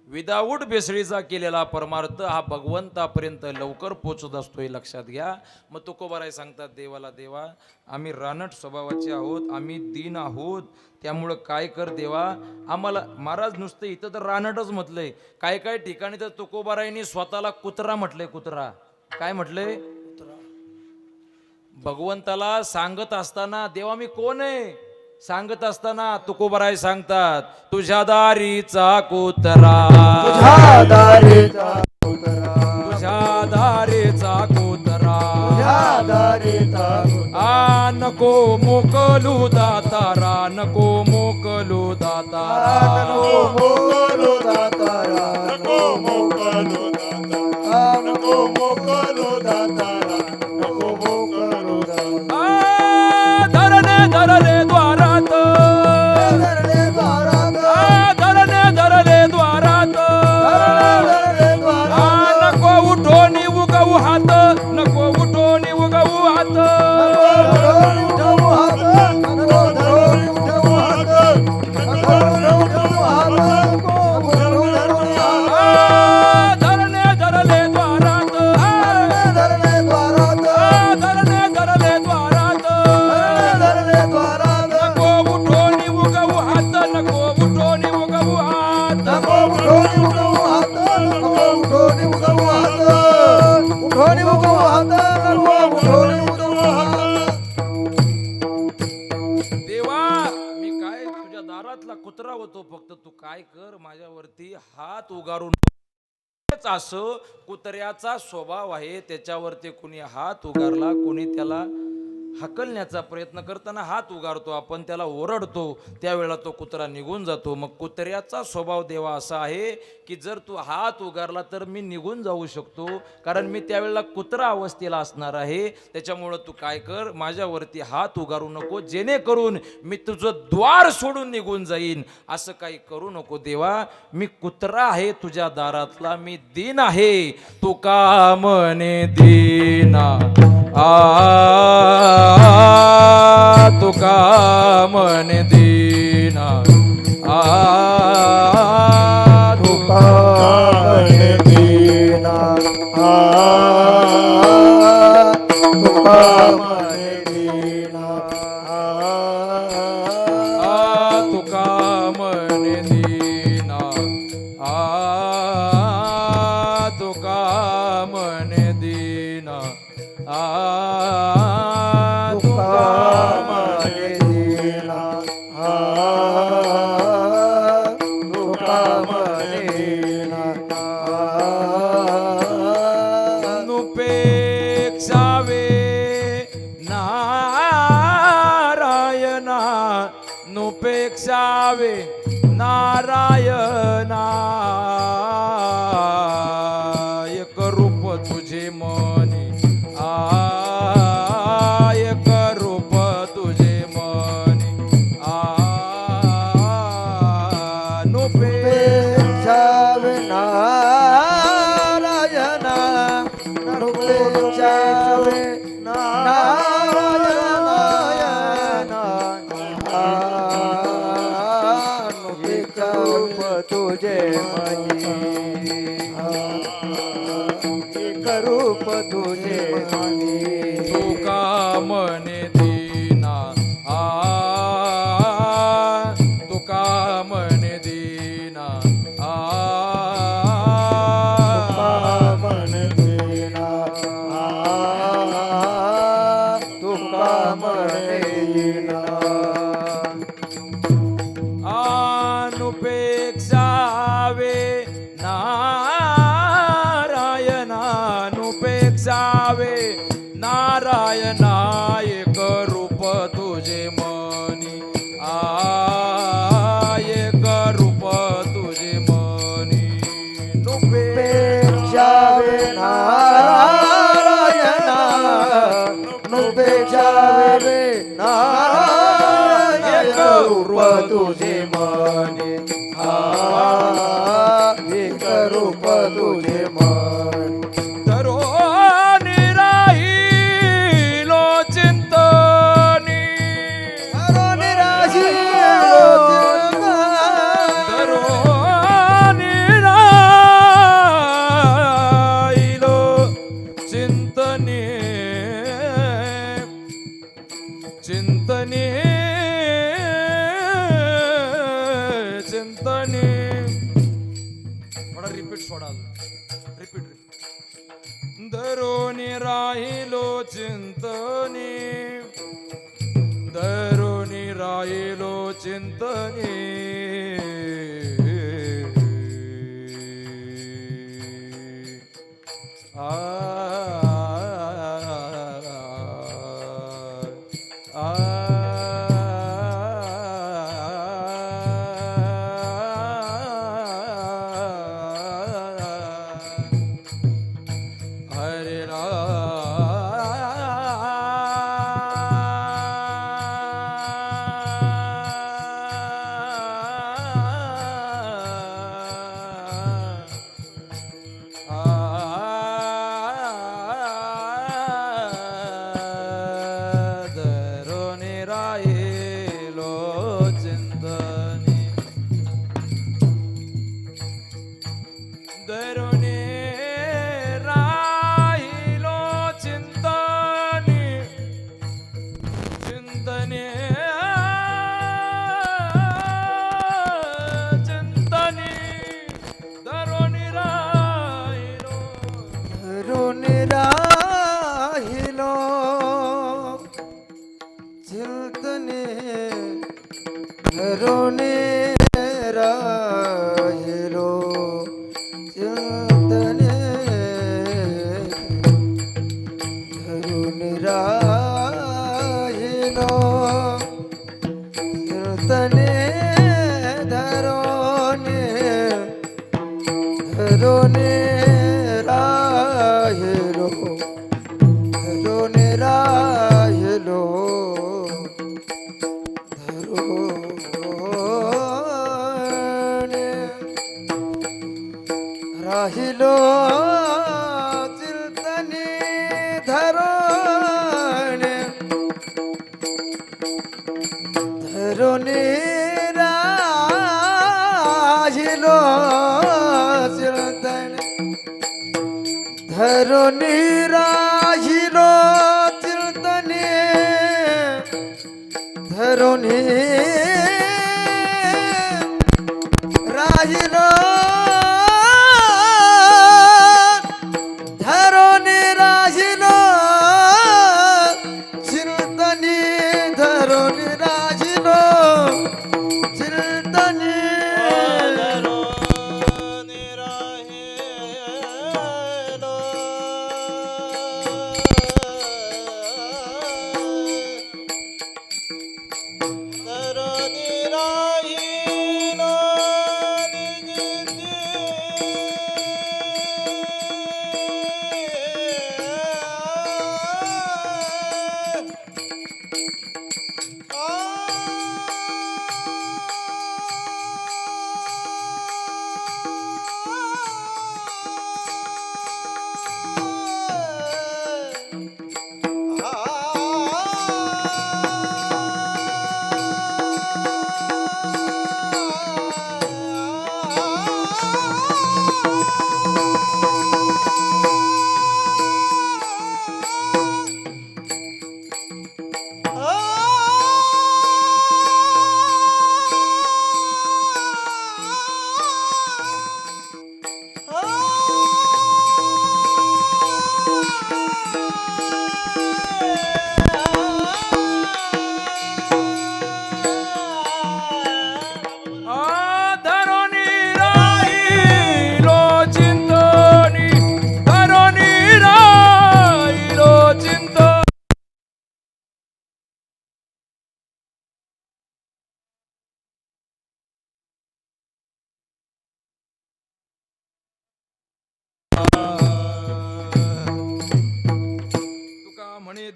विदाऊट भेसळीचा केलेला परमार्थ हा भगवंतापर्यंत लवकर पोचत असतो हे लक्षात घ्या. मग तुकोबाराय सांगतात देवाला, देवा आम्ही रानट स्वभावाचे आहोत, आम्ही दीन आहोत, त्यामुळं काय कर देवा आम्हाला. महाराज नुसतं इथं तर रानटच म्हटलंय, काय काय ठिकाणी तर तुकोबारायनी स्वतःला कुत्रा म्हटलंय. कुत्रा काय म्हटलंय? भगवंताला सांगत असताना देवा मी कोण आहे सांगत असताना तुकोबाराय सांगतात तुझ्या दारीचा कुत्रा तुझ्या दारीचा कुत्रा तुझ्या दारीचा कुत्रा तुझ्या दारीचा आ नको मोकलू दातारा नको मोकलू दातारा नको मोकलो दातारा नको मोकलो दातारा नको मोकलो दातारा नको मोकलो दातारा आ धरले द्वारात धरले द्वारात धरले द्वारात धरले द्वारात आ नको उठो उगवू हात नको उठो उगवू हात धरून उठवू हात नको धरून उठवू हात नको धरून उठवू हात नको धरून हात आ धरले द्वारात धरले द्वारात धरले द्वारात धरले द्वारात नको उठो उगवू हात नको उठो उगवू हात नको उठवू हात नको उठवू हात उठवू हात नको उठवू हात देवा मी काय तुझ्या दारातला कुत्रा होतो, फक्त तू काय कर माझ्यावरती हात उगारून. असं कुत्र्याचा स्वभाव आहे, त्याच्यावरती कुणी हात उगारला कुणी त्याला हकलण्याचा प्रयत्न करताना हात उगारतो, आपण त्याला ओरडतो, त्यावेळेला तो कुत्रा निघून जातो. मग कुत्र्याचा स्वभाव देवा असा आहे की जर तू हात उगारला तर मी निघून जाऊ शकतो, कारण मी त्यावेळेला कुत्रा अवस्थेला असणार आहे. त्याच्यामुळं तू काय कर माझ्यावरती हात उगारू नको, जेणेकरून मी तुझं द्वार सोडून निघून जाईन. असं काही करू नको देवा, मी कुत्रा आहे तुझ्या दारातला, मी दीन आहे, तू का म्हणे दीना तुका म्हणे दीना तुका म्हणे दीना तुका म्हणे दीना तुका म्हणे दीना तुका म्हणे दीना नुपेक्षावे नारायणा नुपेक्षावे नारायणा एक रूप तुझे मनी एक रूप तुझे मनी नुपेक्षावे नारायणा नुपेक्षावे नारायणा नुपेक्षा रूप तुझे मनी एक रूप तुझे मनी तुका मने दीना तुका मने दीना मन देना तुका मन देना अनुपेक्षावे नारायणानुपेक्षावे नारायणा एक रूप तुझे मनी एक रूप तुझे मनी नुपेक्षावे नारायणा नुपेक्षावे नारायण एक रूप तुझे मनी एक रूप तुझे मन धरो निराहिलो चिंतनी धरो धरो निराहिलो चिंतनी चिंतनी चिंतनी थोडा रिपीट सोडा रिपीट धरोनी राहिलो चिंतनी धरोनी राहिलो चिंतनी हरे धरोनी राहिलो चिंतनी धरोनी राहिलो चिंतनी चिंतनी चिंतनी धरोनी राहिलो धरुनि राहिलो चिंतने धरुनि राहिलो चिंतने धरुनि राहिलो चिंतने धरुनि धरुनि राहिलो धरुनि राहिलो धरुनि राहिलो चिंतनी धरुनि धरुनि राहिलो चिंतनी धरुनि राहिलो चिंतनी धरुनि राहिलो धरुनि राहिलो चिंतनी धरुनि राहिलो चिंतनी धरुनि राहिलो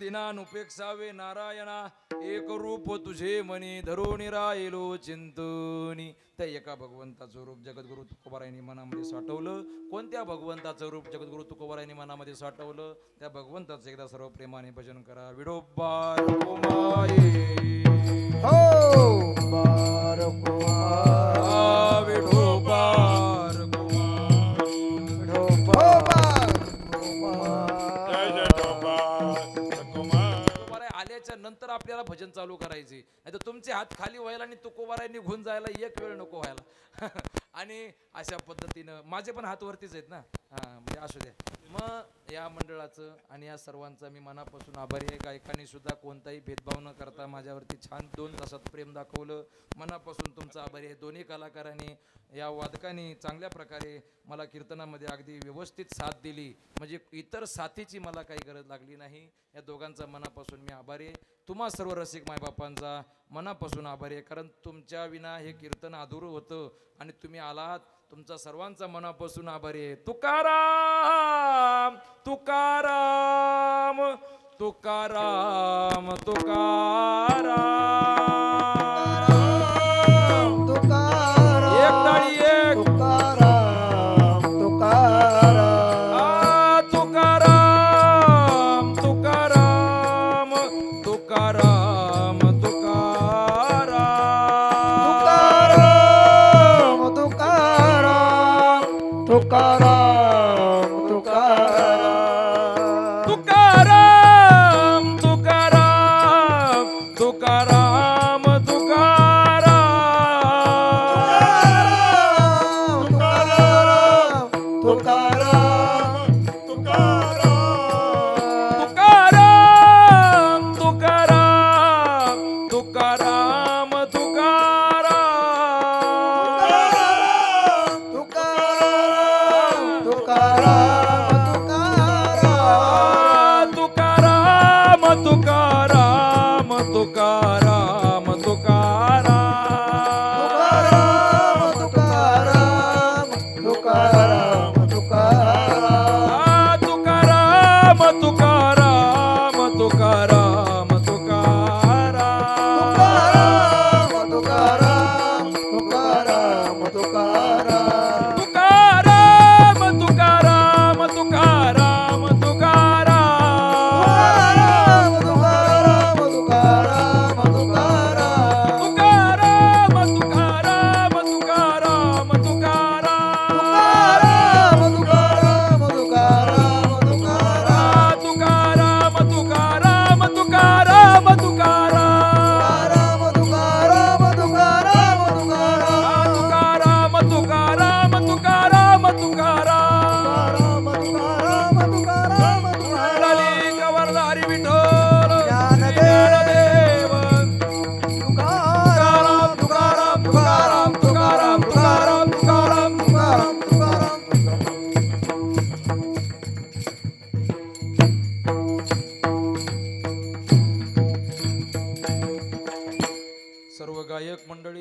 दीनान उपेक्षावे नारायणा एक रूप तुझे मनी धरून राहिलो चिंतनी. त्या एका भगवंताचं रूप जगद्गुरु तुकोबारायांनी मनामध्ये साठवलं. कोणत्या भगवंताचं रूप जगद्गुरु तुकोबारायांनी मनामध्ये साठवलं? त्या भगवंताचं एकदा सर्व प्रेमाने भजन करा. विठोबा रखुमाई हो बार कुमार विठोबा आल्याच्या नंतर आपल्याला भजन चालू करायचे. नाही तर तुमचे हात खाली व्हायला आणि तुकोबाराय निघून जायला एक वेळ नको व्हायला. आणि अशा पद्धतीनं माझे पण हात वरतीच आहेत ना. म्हणजे असू द्या. मग या मंडळाचं आणि या सर्वांचा मी मनापासून आभारी आहे. गायकांनी सुद्धा कोणताही भेदभाव न करता माझ्यावरती छान 2 तासात प्रेम दाखवलं. मनापासून तुमचा आभारी आहे. दोन्ही कलाकारांनी या वादकांनी चांगल्या प्रकारे मला कीर्तनामध्ये अगदी व्यवस्थित साथ दिली. म्हणजे इतर साथीची मला काही गरज लागली नाही. या दोघांचा मनापासून मी आभारी आहे. तुम्हा सर्व रसिक मायबापांचा मनापासून आभारी आहे. कारण तुमच्या विना हे कीर्तन अधुरं होतं आणि तुम्ही आलात. तुमचा सर्वांचा मनापासून आभारी आहे. तुकाराम तुकाराम तुकाराम तुकाराम. एक ताळी एक. तुकाराम तुकाराम तुकाराम तुकाराम तुकाराम तुकाराम. तुकाराम तुकाराम तुकाराम तुकाराम तुकाराम तुकाराम तुकाराम तुकाराम तुकाराम तुकाराम तुकाराम तुकाराम तुकाराम तुकाराम तुकाराम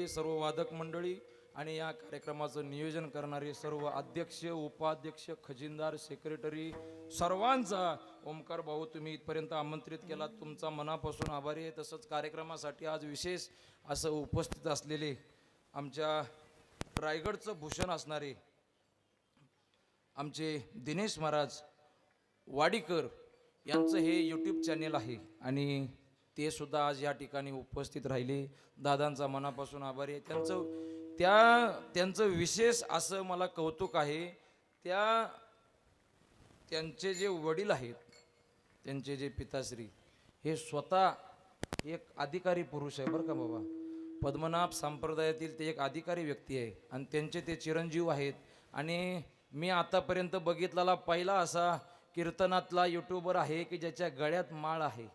सर्व वादक मंडळी आणि या कार्यक्रमाचं नियोजन करणारे सर्व अध्यक्ष उपाध्यक्ष खजिनदार सेक्रेटरी सर्वांचा ओमकार भाऊ तुम्ही इथपर्यंत आमंत्रित केलात, तुमचा मनापासून आभारी आहे. तसंच कार्यक्रमासाठी आज विशेष असं उपस्थित असलेले आमच्या रायगडचं भूषण असणारे आमचे दिनेश महाराज वाडीकर यांचं हे यूट्यूब चॅनेल आहे आणि ते सुद्धा आज या ठिकाणी उपस्थित राहिले. दादांचा मनापासून आभारी आहे. त्यांचं विशेष असं मला कौतुक आहे. त्यांचे जे वडील आहेत, त्यांचे जे पिताश्री, हे स्वतः एक अधिकारी पुरुष आहे बरं का बाबा. पद्मनाभ संप्रदायातील ते एक अधिकारी व्यक्ती आहे आणि त्यांचे ते चिरंजीव आहेत. आणि मी आतापर्यंत बघितलेला पहिला असा कीर्तनातला यूट्यूबर आहे की ज्याच्या गळ्यात माळ आहे.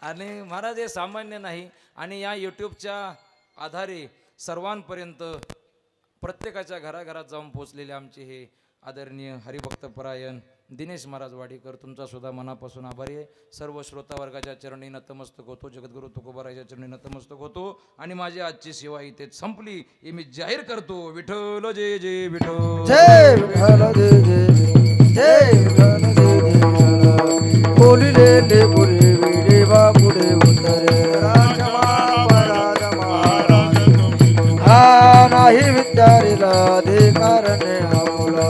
आणि महाराज हे सामान्य नाही. आणि या यूट्यूबच्या आधारे सर्वांपर्यंत प्रत्येकाच्या घराघरात जाऊन पोचलेले आमचे हे आदरणीय हरिभक्तपरायण दिनेश महाराज वाडीकर, तुमचा सुद्धा मनापासून आभारी आहे. सर्व श्रोता वर्गाच्या चरणी नतमस्तक होतो, जगद्गुरु तुकोबाराच्या चरणी नतमस्तक होतो आणि माझी आजची सेवा इथेच संपली हे मी जाहीर करतो. विठ्ठल जय जय विठ्ठल, जय विठ्ठल जय जय जय विठ्ठल जय जय विठ्ठल. बोलिलेले पुरे विडे बा पुढे उतरे हा नाही विचारिला अधिकारने आपुला